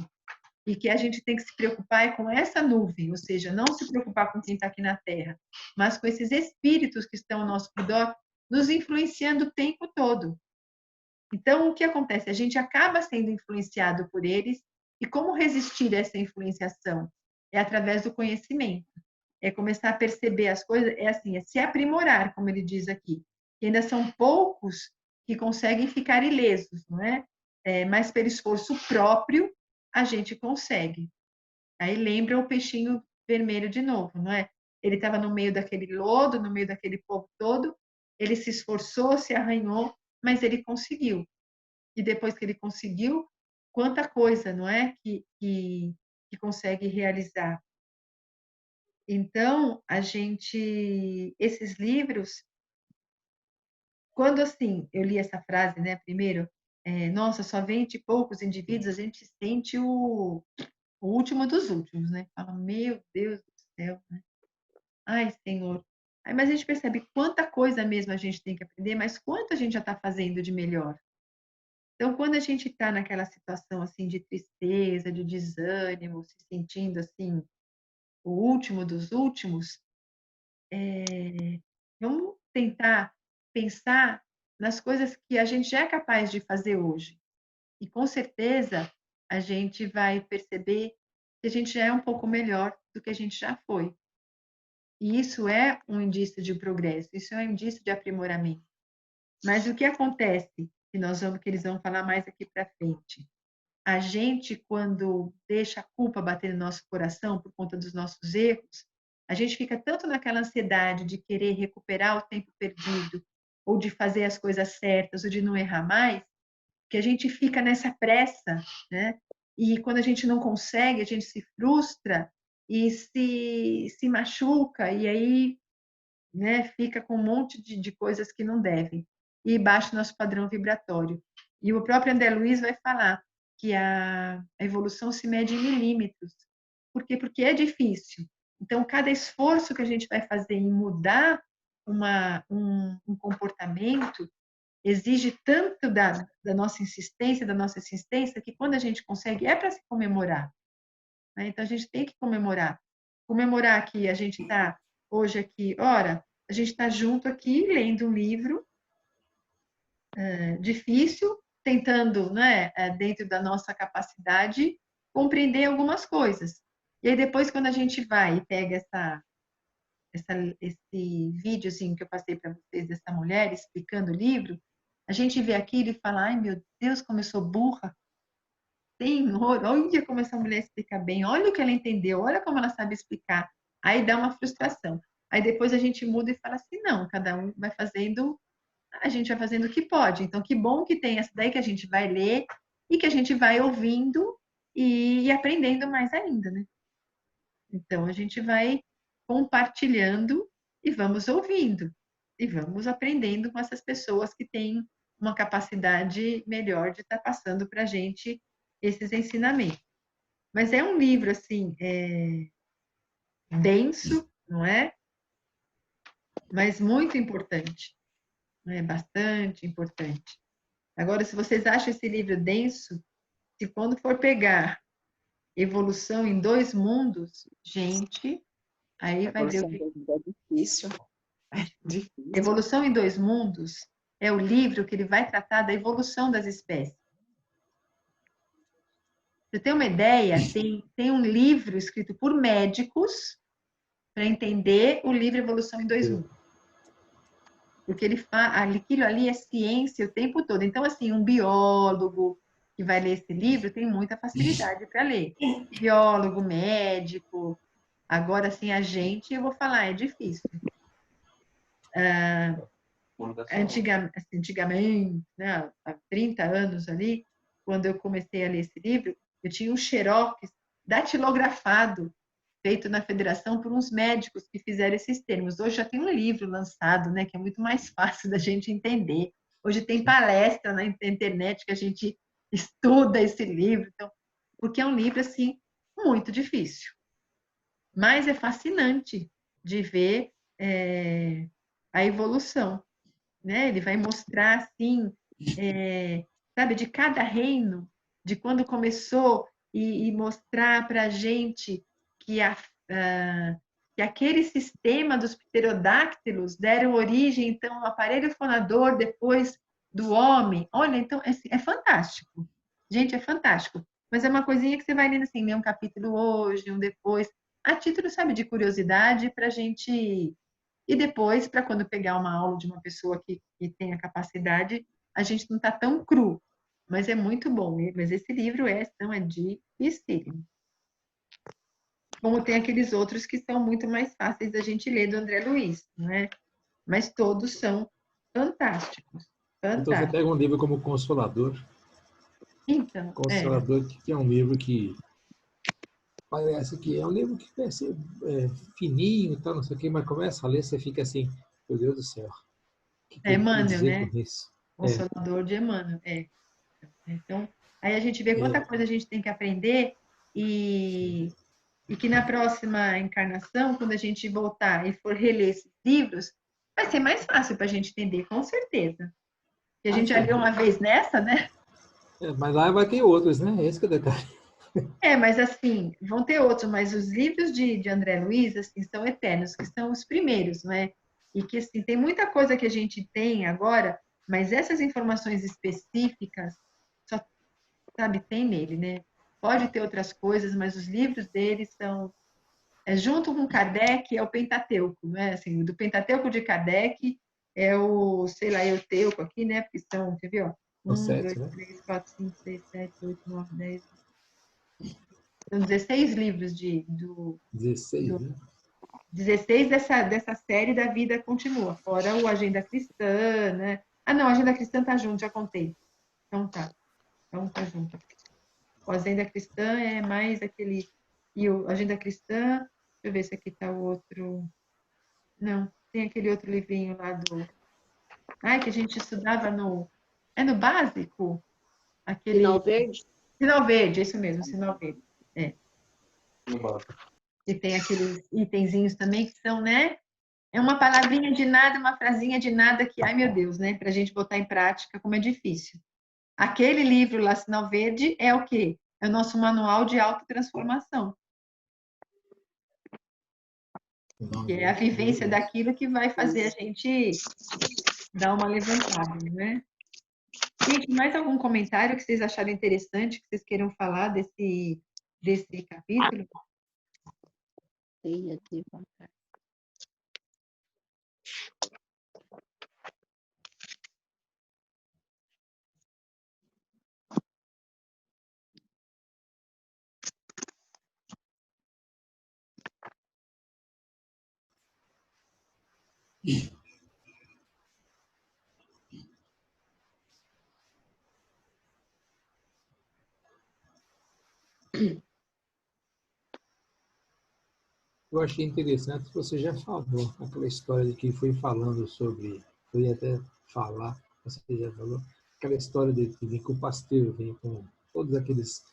S1: e que a gente tem que se preocupar é com essa nuvem, ou seja, não se preocupar com quem está aqui na Terra, mas com esses espíritos que estão ao nosso redor, nos influenciando o tempo todo. Então, o que acontece? A gente acaba sendo influenciado por eles, e como resistir a essa influenciação? É através do conhecimento. É começar a perceber as coisas, é assim, é se aprimorar, como ele diz aqui. E ainda são poucos que conseguem ficar ilesos, não é? Mas pelo esforço próprio, a gente consegue. Aí lembra o peixinho vermelho de novo, não é? Ele estava no meio daquele lodo, no meio daquele povo todo, ele se esforçou, se arranhou, mas ele conseguiu. E depois que ele conseguiu, quanta coisa, não é? Que consegue realizar. Então, esses livros, quando assim, eu li essa frase, né, primeiro, nossa, só 20 e poucos indivíduos, a gente sente o último dos últimos, né? Fala, meu Deus do céu, né? Ai, Senhor. Aí, mas a gente percebe quanta coisa mesmo a gente tem que aprender, mas quanto a gente já está fazendo de melhor. Então, quando a gente está naquela situação assim de tristeza, de desânimo, se sentindo assim o último dos últimos, vamos tentar pensar nas coisas que a gente já é capaz de fazer hoje. E com certeza a gente vai perceber que a gente já é um pouco melhor do que a gente já foi. E isso é um indício de progresso, isso é um indício de aprimoramento. Mas o que acontece, que eles vão falar mais aqui para frente? A gente, quando deixa a culpa bater no nosso coração por conta dos nossos erros, a gente fica tanto naquela ansiedade de querer recuperar o tempo perdido, ou de fazer as coisas certas, ou de não errar mais, que a gente fica nessa pressa, né? E quando a gente não consegue, a gente se frustra e se machuca, e aí, né, fica com um monte de coisas que não devem, e baixa o nosso padrão vibratório. E o próprio André Luiz vai falar que a evolução se mede em milímetros. Por quê? Porque é difícil. Então, cada esforço que a gente vai fazer em mudar um comportamento exige tanto da nossa insistência, que quando a gente consegue, é para se comemorar. Né? Então, a gente tem que comemorar. Comemorar que a gente está hoje aqui, ora, a gente está junto aqui, lendo um livro difícil, tentando, né, dentro da nossa capacidade, compreender algumas coisas. E aí, depois, quando a gente vai e pega esse videozinho que eu passei para vocês dessa mulher explicando o livro, a gente vê aquilo e fala, ai meu Deus, como eu sou burra. Senhor, olha como essa mulher explica bem, olha o que ela entendeu, olha como ela sabe explicar. Aí dá uma frustração. Aí depois a gente muda e fala assim, não, cada um vai fazendo, a gente vai fazendo o que pode. Então, que bom que tem essa daí que a gente vai ler e que a gente vai ouvindo e aprendendo mais ainda, né? Então, a gente vai compartilhando e vamos ouvindo. E vamos aprendendo com essas pessoas que têm uma capacidade melhor de estar passando para a gente esses ensinamentos. Mas é um livro, assim, denso, não é? Mas muito importante. É bastante importante. Agora, se vocês acham esse livro denso, se quando for pegar Evolução em Dois Mundos, gente, aí vai ver o que...
S2: É difícil. Difícil.
S1: Evolução em Dois Mundos é o livro que ele vai tratar da evolução das espécies. Você tem uma ideia? Tem um livro escrito por médicos para entender o livro Evolução em Dois Mundos. Porque aquilo ali é ciência o tempo todo. Então, assim, um biólogo que vai ler esse livro tem muita facilidade para ler. Biólogo, médico. Agora, assim, a gente, eu vou falar, é difícil. Antigamente, né, há 30 anos ali, quando eu comecei a ler esse livro, eu tinha um xerox datilografado, feito na federação por uns médicos que fizeram esses termos. Hoje já tem um livro lançado, né, que é muito mais fácil da gente entender. Hoje tem palestra na internet que a gente estuda esse livro, então, porque é um livro assim muito difícil. Mas é fascinante de ver a evolução, né? Ele vai mostrar, assim, sabe, de cada reino, de quando começou, e mostrar para a gente que, que aquele sistema dos pterodáctilos deram origem, então, ao aparelho fonador depois do homem. Olha, então, é fantástico. Gente, é fantástico. Mas é uma coisinha que você vai lendo assim, ler um capítulo hoje, um depois, a título, sabe, de curiosidade, para a gente. E depois, para quando pegar uma aula de uma pessoa que tem a capacidade, a gente não está tão cru. Mas é muito bom. Mas esse livro não é difícil. Como tem aqueles outros que são muito mais fáceis da gente ler do André Luiz, não é? Mas todos são fantásticos.
S3: Então você
S1: Fantásticos.
S3: pega um livro como Consolador.
S1: Então,
S3: Consolador, que é um livro que parece que é um livro que parece fininho e tal, não sei o quê, mas começa a ler, você fica assim, meu Deus do céu, o que eu quero
S1: Emmanuel,
S3: dizer
S1: né?
S3: com isso?
S1: Consolador de Emmanuel. Então, aí a gente vê quanta
S3: É,
S1: coisa a gente tem que aprender e que na próxima encarnação, quando a gente voltar e for reler esses livros, vai ser mais fácil para a gente entender, com certeza. Porque a gente já leu uma vez nessa, né?
S3: mas lá vai ter outros, né? Esse que é o detalhe.
S1: Mas assim, vão ter outros, mas os livros de André Luiz, assim, são eternos, que são os primeiros, não é? E que, assim, tem muita coisa que a gente tem agora, mas essas informações específicas só, sabe, tem nele, né? Pode ter outras coisas, mas os livros dele são junto com Kardec, é o Pentateuco, né? Assim, do Pentateuco de Kardec é o, sei lá, Euteuco aqui, né? Porque são, quer ver, ó?
S3: São
S1: 1, 2,
S3: sete, né?
S1: 3, 4, 5, 6, 7, 8, 9, 10. São 16 livros
S3: 16,
S1: do
S3: né?
S1: 16 dessa série da Vida Continua, fora o Agenda Cristã, né? Ah, não, a Agenda Cristã tá junto, já contei. Então tá. Então tá junto. O Agenda Cristã é mais aquele. E o Agenda Cristã, deixa eu ver se aqui tá o outro. Não, tem aquele outro livrinho lá do. Ai, que a gente estudava no. É no básico? Aquele.
S6: Sinal verde?
S1: Sinal verde, é isso mesmo, sinal verde. É.
S5: No banco.
S1: E tem aqueles itenzinhos também que são, né? É uma palavrinha de nada, uma frasinha de nada que, ai meu Deus, né? Para a gente botar em prática, como é difícil. Aquele livro lá, Sinal Verde, é o quê? É o nosso manual de autotransformação, que é a vivência daquilo que vai fazer a gente dar uma levantada, né? Gente, mais algum comentário que vocês acharam interessante, que vocês queiram falar desse capítulo?
S6: Ceia devagar.
S3: Eu achei interessante, você já falou, aquela história de que foi falando sobre, eu ia até falar, você já falou, aquela história de que vem com o pasteiro, vem com todos aquelas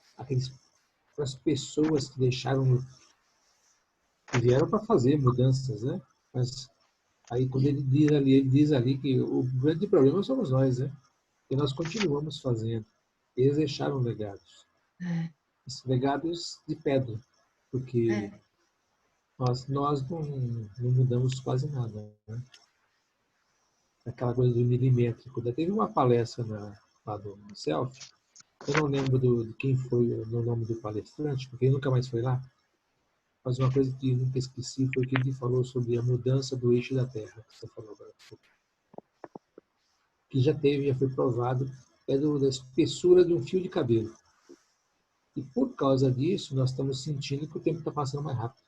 S3: pessoas que deixaram, que vieram para fazer mudanças, né? Mas aí quando ele diz ali que o grande problema somos nós, né? E nós continuamos fazendo. Eles deixaram legados. Esses legados de pedra, porque
S1: É,
S3: nós não mudamos quase nada, né? Aquela coisa do milimétrico. Teve uma palestra lá do Self, eu não lembro de quem foi o nome do palestrante, porque ele nunca mais foi lá, mas uma coisa que eu nunca esqueci foi que ele falou sobre a mudança do eixo da Terra, que você falou agora, que já foi provado, da espessura de um fio de cabelo. E por causa disso, nós estamos sentindo que o tempo está passando mais rápido.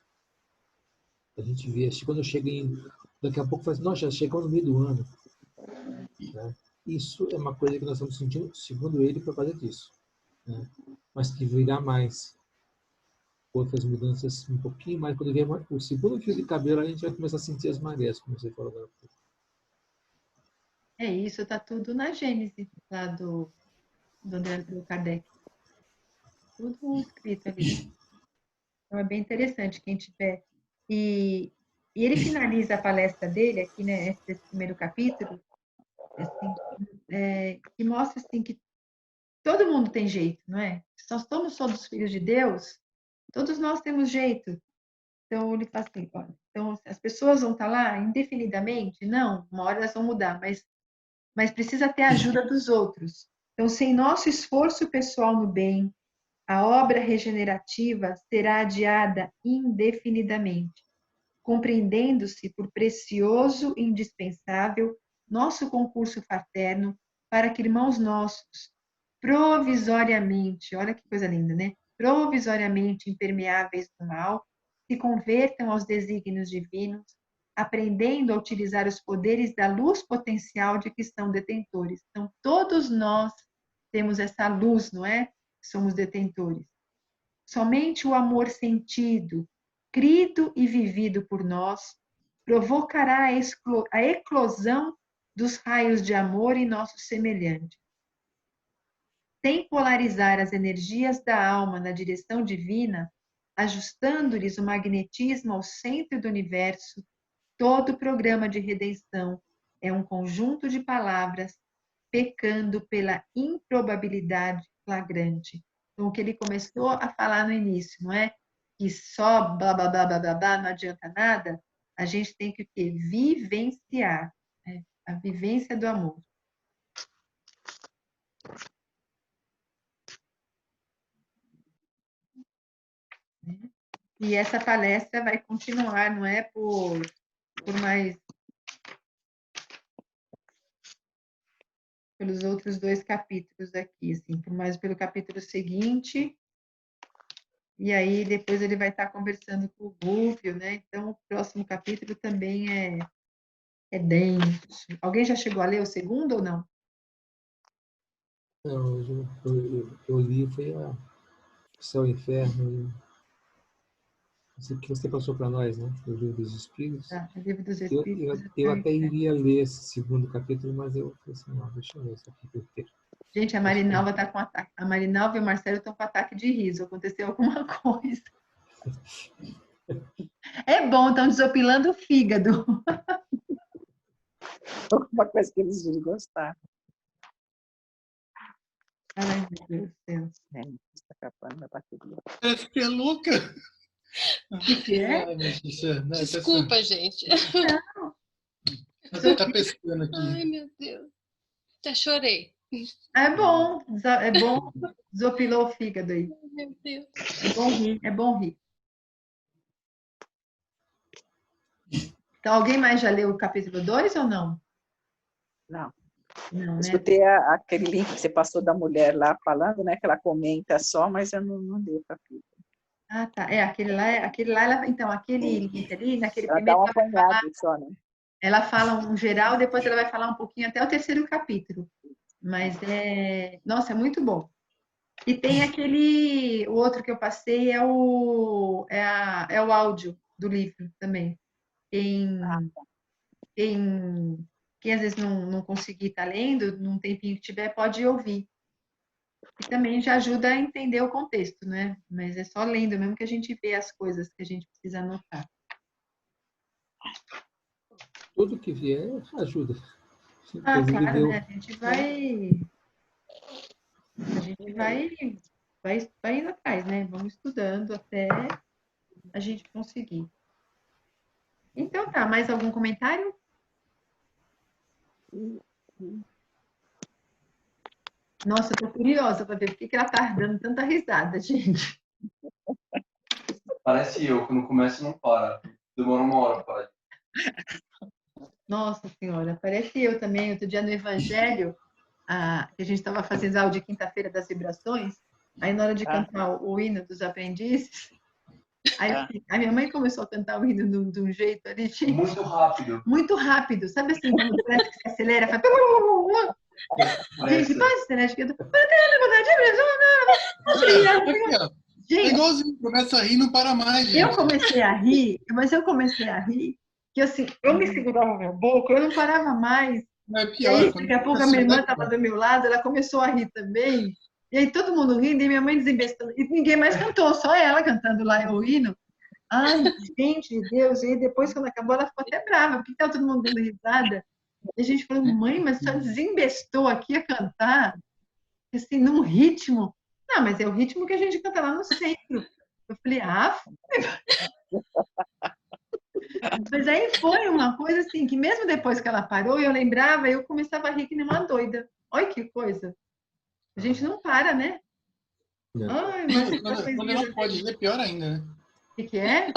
S3: A gente vê, acho que quando chega daqui a pouco, faz, nossa, já chegou no meio do ano. Né? Isso é uma coisa que nós estamos sentindo, segundo ele, por causa disso. Né? Mas que virá mais. Outras mudanças um pouquinho mais. Quando vier o segundo fio de cabelo, a gente vai começar a sentir as marés, como você falou agora.
S1: isso está tudo na Gênese, lá do Kardec. Tudo escrito ali. Então, é bem interessante quem tiver. E E ele finaliza a palestra dele aqui, né, esse primeiro capítulo, assim, que mostra assim que todo mundo tem jeito, não é? Se nós somos todos filhos de Deus, todos nós temos jeito. Então ele fala assim, olha, então as pessoas vão estar lá indefinidamente? Não, uma hora elas vão mudar, mas precisa ter a ajuda dos outros. Então, sem nosso esforço pessoal no bem, a obra regenerativa será adiada indefinidamente, compreendendo-se por precioso e indispensável nosso concurso fraterno para que irmãos nossos, provisoriamente, olha que coisa linda, né? Provisoriamente impermeáveis do mal, se convertam aos desígnios divinos, aprendendo a utilizar os poderes da luz potencial de que estão detentores. Então, todos nós temos essa luz, não é? Somos detentores. Somente o amor sentido, crido e vivido por nós, provocará a eclosão dos raios de amor em nossos semelhantes. Sem polarizar as energias da alma na direção divina, ajustando-lhes o magnetismo ao centro do universo, todo programa de redenção é um conjunto de palavras pecando pela improbabilidade flagrante. Então, o que ele começou a falar no início, não é? Que só blá, blá, blá, blá, blá, blá, não adianta nada, a gente tem que o quê? Vivenciar, né? A vivência do amor. E essa palestra vai continuar, não é? Por mais... pelos outros 2 capítulos aqui, assim, por mais pelo capítulo seguinte, e aí depois ele vai estar conversando com o Rúfio, né? Então, o próximo capítulo também é denso. Alguém já chegou a ler o segundo ou não?
S3: Não, eu li, foi o Céu e Inferno, isso que você passou para nós, né? O Livro dos Espíritos.
S1: Tá, o Livro dos Espíritos.
S3: Eu até iria ler esse segundo capítulo, mas eu falei assim, não, deixa eu ler esse aqui inteiro.
S1: Gente, a Marinalva está com ataque. A Marinalva e o Marcelo estão com ataque de riso. Aconteceu alguma coisa. É bom, estão desopilando o fígado.
S2: Alguma coisa que eles vão gostar.
S1: Ai, meu Deus do céu.
S2: Está acabando a bateria.
S7: Parece que é louca.
S1: O que é?
S7: Ai, minha xixa, né?
S4: Desculpa, gente.
S7: Você está pescando aqui.
S4: Ai, meu Deus. Já chorei.
S1: É bom desopilou o fígado aí.
S4: Ai, meu Deus.
S1: É bom rir. Então, alguém mais já leu o capítulo 2 ou não?
S2: Não.
S1: Não, né?
S2: Escutei aquele link que você passou da mulher lá falando, né? Que ela comenta só, mas eu não li o capítulo.
S1: Ah, tá. Aquele lá, então, aquele link ali, naquele
S2: Ela
S1: primeiro,
S2: dá uma apanhada só, né?
S1: ela fala um geral, depois ela vai falar um pouquinho até o 3º capítulo. Mas nossa, é muito bom. E tem o outro que eu passei é o áudio do livro também. Quem às vezes não conseguir estar lendo, num tempinho que tiver, pode ouvir. E também já ajuda a entender o contexto, né? Mas é só lendo mesmo que a gente vê as coisas que a gente precisa anotar.
S3: Tudo que vier ajuda.
S1: Ah,
S3: Inclusive,
S1: claro, né? A gente vai indo atrás, né? Vamos estudando até a gente conseguir. Então tá, mais algum comentário? Nossa, eu tô curiosa para ver por que ela tá dando tanta risada, gente.
S5: Parece eu, quando começa não para. Demora uma hora para.
S1: Nossa Senhora, parece eu também. Outro dia no Evangelho, que a gente estava fazendo aula de quinta-feira das vibrações, aí na hora de cantar o hino dos aprendizes, aí a minha mãe começou a cantar o hino de um jeito ali, gente,
S5: Muito rápido.
S1: muito rápido. Sabe assim, quando parece que se acelera, faz... Gente, basta, né?
S7: É igualzinho, começa a rir e não para mais, gente.
S1: Eu comecei a rir, que assim, eu me segurava a minha boca, eu não parava mais.
S7: Não é
S1: E
S7: pior.
S1: aí, daqui a pouco a minha irmã estava do meu lado, ela começou a rir também. E aí todo mundo rindo, e minha mãe desembestando. E ninguém mais cantou, só ela cantando lá o hino. Ai, gente de Deus. E depois, quando acabou, ela ficou até brava, porque estava todo mundo dando risada. E a gente falou, mãe, mas você desembestou aqui a cantar, assim, num ritmo. Não, mas é o ritmo que a gente canta lá no centro. Eu falei, mas aí foi uma coisa assim, que mesmo depois que ela parou, eu lembrava, eu começava a rir que nem uma doida. Olha que coisa. A gente não para, né? Ai, mas
S7: Quando não pode rir, é pior ainda, né?
S1: O que é?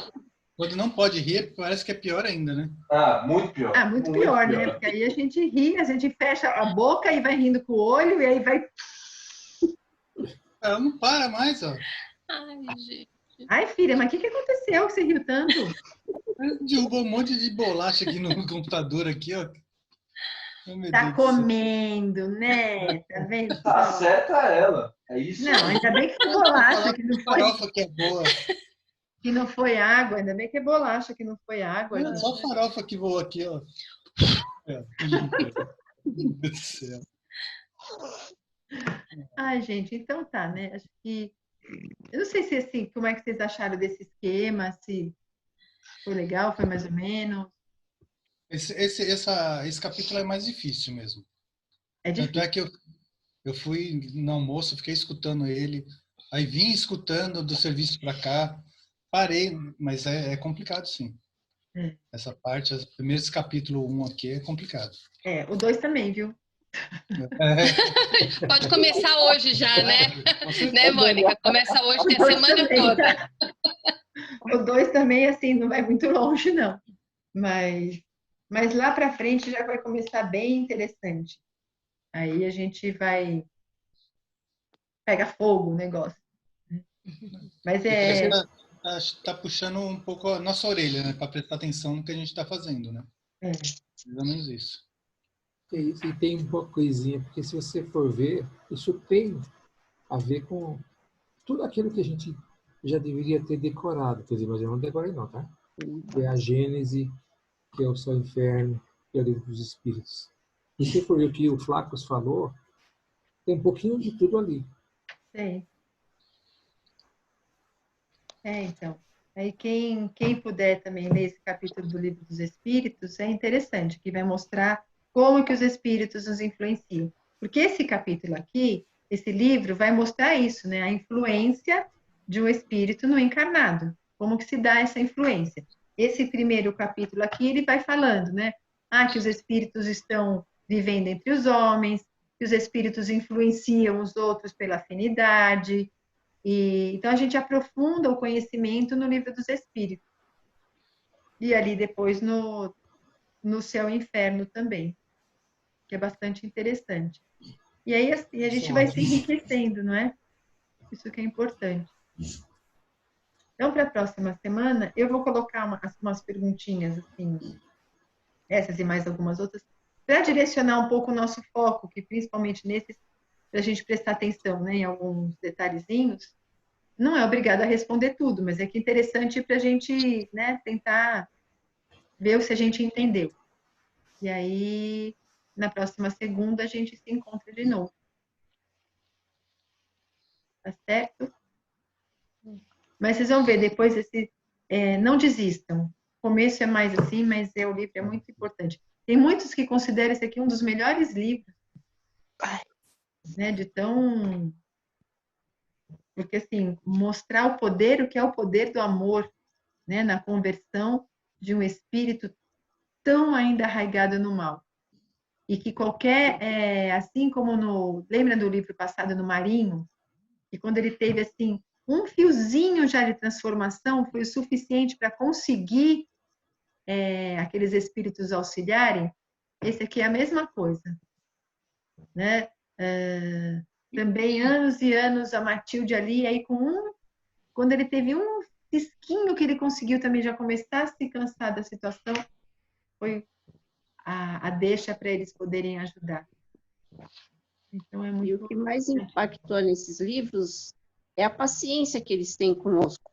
S7: Quando não pode rir, parece que é pior ainda, né?
S5: Ah, muito pior.
S1: Muito pior, né? Porque aí a gente ri, a gente fecha a boca e vai rindo com o olho, e aí vai.
S7: Ela não para mais, ó.
S4: Ai, gente.
S1: Ai, filha, mas o que aconteceu que você riu tanto?
S7: Derrubou um monte de bolacha aqui no computador, aqui, ó. Oh, meu
S1: Tá
S7: Deus do céu.
S1: comendo, né? Tá vendo?
S5: Tá certa ela. É isso.
S1: Não, ainda bem que foi bolacha, que não foi,
S7: Farofa que é boa.
S1: que não foi água. Ainda bem que é bolacha, que não foi água.
S7: É
S1: Gente.
S7: só farofa que voa aqui, ó. É. Meu Deus do céu.
S1: Ai, gente, então tá, né? Acho que. Eu não sei se assim, como é que vocês acharam desse esquema, se foi legal, foi mais ou menos.
S7: Esse capítulo é mais difícil mesmo.
S1: É
S7: Tanto
S1: difícil.
S7: é que eu fui no almoço, fiquei escutando ele, aí vim escutando do serviço para cá, parei, mas é complicado sim.
S1: É.
S7: Essa parte, primeiro esse capítulo 1 aqui é complicado.
S1: O 2 também, viu?
S4: Pode começar hoje já, né? Né, Mônica? Começa hoje, tem a semana toda.
S1: O 2 também, assim, não vai muito longe, não. Mas lá para frente já vai começar bem interessante. Aí a gente vai... Pega fogo o negócio. Mas
S7: Tá puxando um pouco a nossa orelha, né? Para prestar atenção no que a gente está fazendo, né? Mais ou menos isso.
S3: E tem uma coisinha, porque se você for ver, isso tem a ver com tudo aquilo que a gente já deveria ter decorado. Quer dizer, mas eu não decorei não, tá? Que é a Gênese, que é o céu e o inferno, que é o livro dos Espíritos. E se for ver o que o Flacos falou, tem um pouquinho de tudo ali.
S1: Tem. Então. Aí quem puder também ler esse capítulo do Livro dos Espíritos, é interessante, que vai mostrar como que os espíritos nos influenciam. Porque esse capítulo aqui, esse livro, vai mostrar isso, né? A influência de um espírito no encarnado. Como que se dá essa influência. Esse primeiro capítulo aqui, ele vai falando, né? Que os espíritos estão vivendo entre os homens, que os espíritos influenciam os outros pela afinidade. Então, a gente aprofunda o conhecimento no Livro dos Espíritos. E ali depois no Céu e Inferno também, que é bastante interessante. E aí assim, a gente vai se enriquecendo, não é? Isso que é importante. Então, para a próxima semana, eu vou colocar umas perguntinhas, assim, essas e mais algumas outras, para direcionar um pouco o nosso foco, que principalmente nesses, para a gente prestar atenção, né, em alguns detalhezinhos. Não é obrigado a responder tudo, mas é que é interessante para a gente, né, tentar ver se a gente entendeu. E aí, na próxima segunda, a gente se encontra de novo. Tá certo? Mas vocês vão ver, depois não desistam. O começo é mais assim, mas o livro é muito importante. Tem muitos que consideram esse aqui um dos melhores livros, né, de tão... Porque, assim, mostrar o poder, o que é o poder do amor, né, na conversão de um espírito tão ainda arraigado no mal. E que assim como lembra do livro passado no Marinho, que quando ele teve, assim, um fiozinho já de transformação, foi o suficiente para conseguir aqueles espíritos auxiliarem, esse aqui é a mesma coisa, né? Também anos e anos a Matilde ali, aí quando ele teve um cisquinho que ele conseguiu também já começar a se cansar da situação, foi a deixa para eles poderem ajudar. Então, é muito...
S6: E o que mais impactou nesses livros é a paciência que eles têm conosco.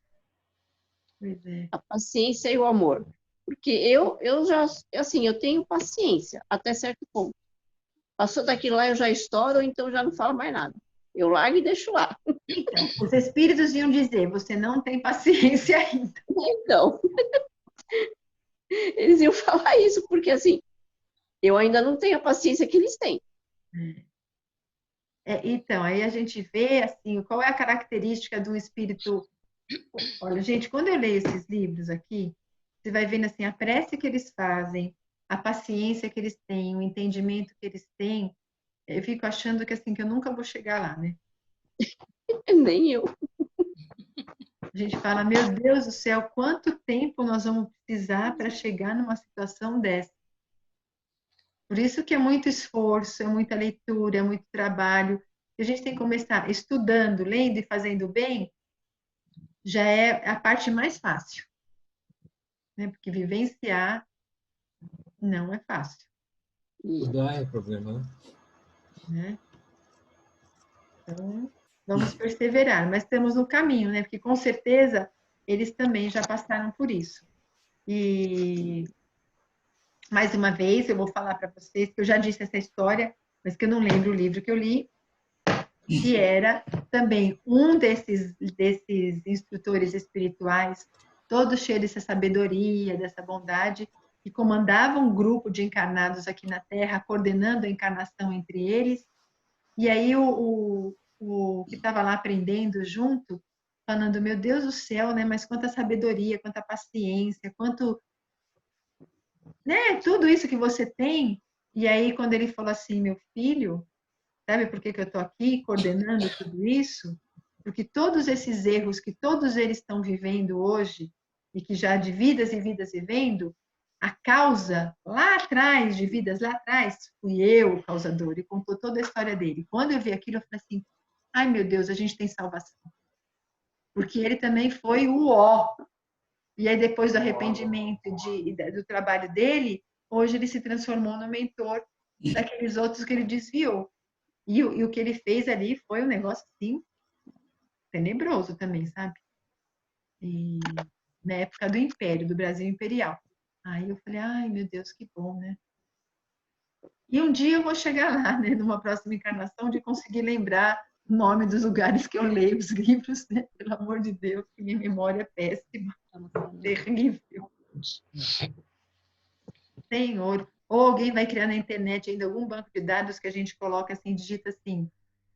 S1: Pois é.
S6: A paciência e o amor. Porque eu já, assim, eu tenho paciência até certo ponto. Passou daquilo lá, eu já estouro, então já não falo mais nada. Eu largo e deixo lá.
S1: Então, os espíritos iam dizer, você não tem paciência ainda.
S6: Então, eles iam falar isso, porque assim, eu ainda não tenho a paciência que eles têm.
S1: Então, aí a gente vê, assim, qual é a característica do espírito. Olha, gente, quando eu leio esses livros aqui, você vai vendo, assim, a prece que eles fazem, a paciência que eles têm, o entendimento que eles têm, eu fico achando que, assim, que eu nunca vou chegar lá, né?
S6: Nem eu.
S1: A gente fala, meu Deus do céu, quanto tempo nós vamos precisar para chegar numa situação dessa? Por isso que é muito esforço, é muita leitura, é muito trabalho. A gente tem que começar estudando, lendo e fazendo bem, já é a parte mais fácil. Né? Porque vivenciar não é fácil.
S3: Estudar é problema,
S1: Né? Então, vamos perseverar, mas estamos no caminho, né? Porque com certeza eles também já passaram por isso. E mais uma vez eu vou falar para vocês que eu já disse essa história, mas que eu não lembro o livro que eu li, que era também um desses instrutores espirituais, todo cheio dessa sabedoria, dessa bondade, que comandava um grupo de encarnados aqui na Terra, coordenando a encarnação entre eles. E aí o que estava lá aprendendo junto, falando, meu Deus do céu, né? Mas quanta sabedoria, quanta paciência, quanto, né? Tudo isso que você tem. E aí quando ele falou assim, meu filho, sabe por que eu estou aqui coordenando tudo isso? Porque todos esses erros que todos eles estão vivendo hoje, e que já de vidas e vidas vivendo, a causa lá atrás, de vidas lá atrás, fui eu o causador. E contou toda a história dele. Quando eu vi aquilo, eu falei assim, ai meu Deus, a gente tem salvação. Porque ele também foi o ó. E aí depois do arrependimento do trabalho dele, hoje ele se transformou no mentor daqueles outros que ele desviou. E o que ele fez ali foi um negócio, assim, tenebroso também, sabe? E na época do Império, do Brasil Imperial. Aí eu falei, ai, meu Deus, que bom, né? E um dia eu vou chegar lá, né, numa próxima encarnação, de conseguir lembrar o nome dos lugares que eu leio os livros, né? Pelo amor de Deus, que minha memória é péssima, terrível. Senhor, ou alguém vai criar na internet ainda algum banco de dados que a gente coloca assim, digita assim,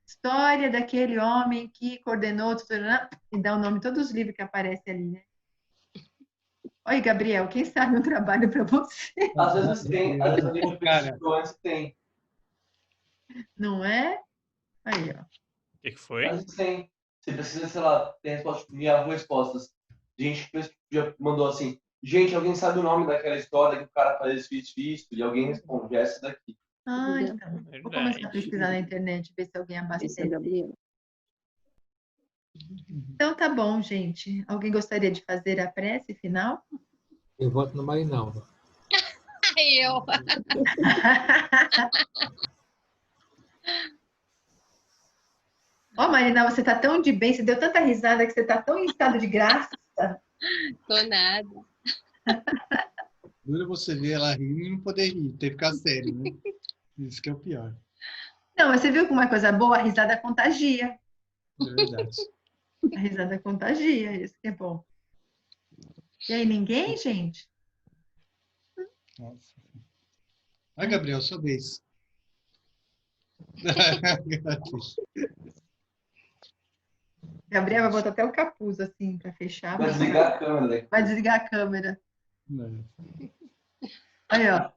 S1: história daquele homem que coordenou, e dá o nome de todos os livros que aparecem ali, né? Oi, Gabriel, quem sabe um trabalho para você?
S5: Às vezes tem, às vezes a gente pesquisou antes tem.
S1: Não é? Aí, ó.
S8: O que foi?
S5: Às vezes tem. Você precisa, sei lá, tem respostas, enviar respostas. Gente já mandou assim, gente, alguém sabe o nome daquela história que o cara faz isso, e alguém responde, essa daqui.
S1: Ah, então. Vou começar a pesquisar na internet, ver se alguém abastece. Então tá bom, gente. Alguém gostaria de fazer a prece final?
S3: Eu voto no Marinalva.
S4: Eu.
S1: Ó, Marina, você tá tão de bem, você deu tanta risada que você tá tão em estado de graça.
S4: Tô nada.
S7: Dura você ver ela rindo e não poder rir, tem que ficar sério, né? Isso que é o pior.
S1: Não, mas você viu como é coisa boa? A risada contagia.
S7: É verdade.
S1: A risada contagia, isso que é bom. E aí, ninguém, gente?
S7: Nossa. Vai, Gabriel, sua vez.
S1: Gabriel vai botar até o capuz, assim, para fechar.
S5: Vai desligar a câmera.
S1: Vai desligar a câmera.
S7: Não.
S1: Aí, ó.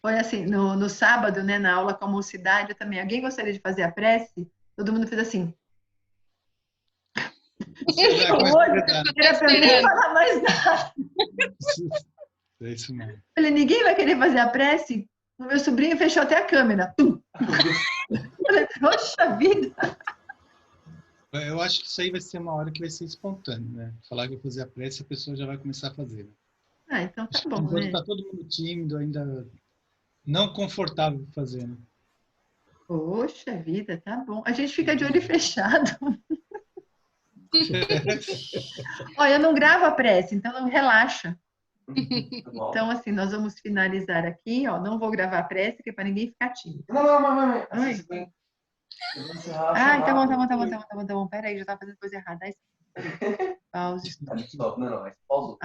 S1: Foi assim, no sábado, né, na aula com a mocidade, eu também. Alguém gostaria de fazer a prece? Todo mundo fez assim. Era para nem falar mais nada.
S7: É isso mesmo.
S1: Falei, ninguém vai querer fazer a prece? O meu sobrinho fechou até a câmera. Falei, poxa vida.
S7: Eu acho que isso aí vai ser uma hora que vai ser espontâneo, né? Falar que vai fazer a prece, a pessoa já vai começar a fazer.
S1: Ah, então tá
S7: Acho
S1: bom,
S7: que
S1: né?
S7: está todo mundo tímido, ainda não confortável fazendo.
S1: Poxa vida, tá bom. A gente fica de olho fechado. Olha, eu não gravo a prece, então não relaxa.
S5: Tá bom.
S1: Então, assim, nós vamos finalizar aqui, ó. Não vou gravar a prece, que é para ninguém ficar tímido.
S5: Não. Assim,
S1: Oi?
S5: você tem... Eu vou encerrar a
S1: Ai, tá
S5: chamada.
S1: bom. Peraí, já tá fazendo coisa errada. Ai, peraí. Pause.
S5: Stop. Não, mas pausou.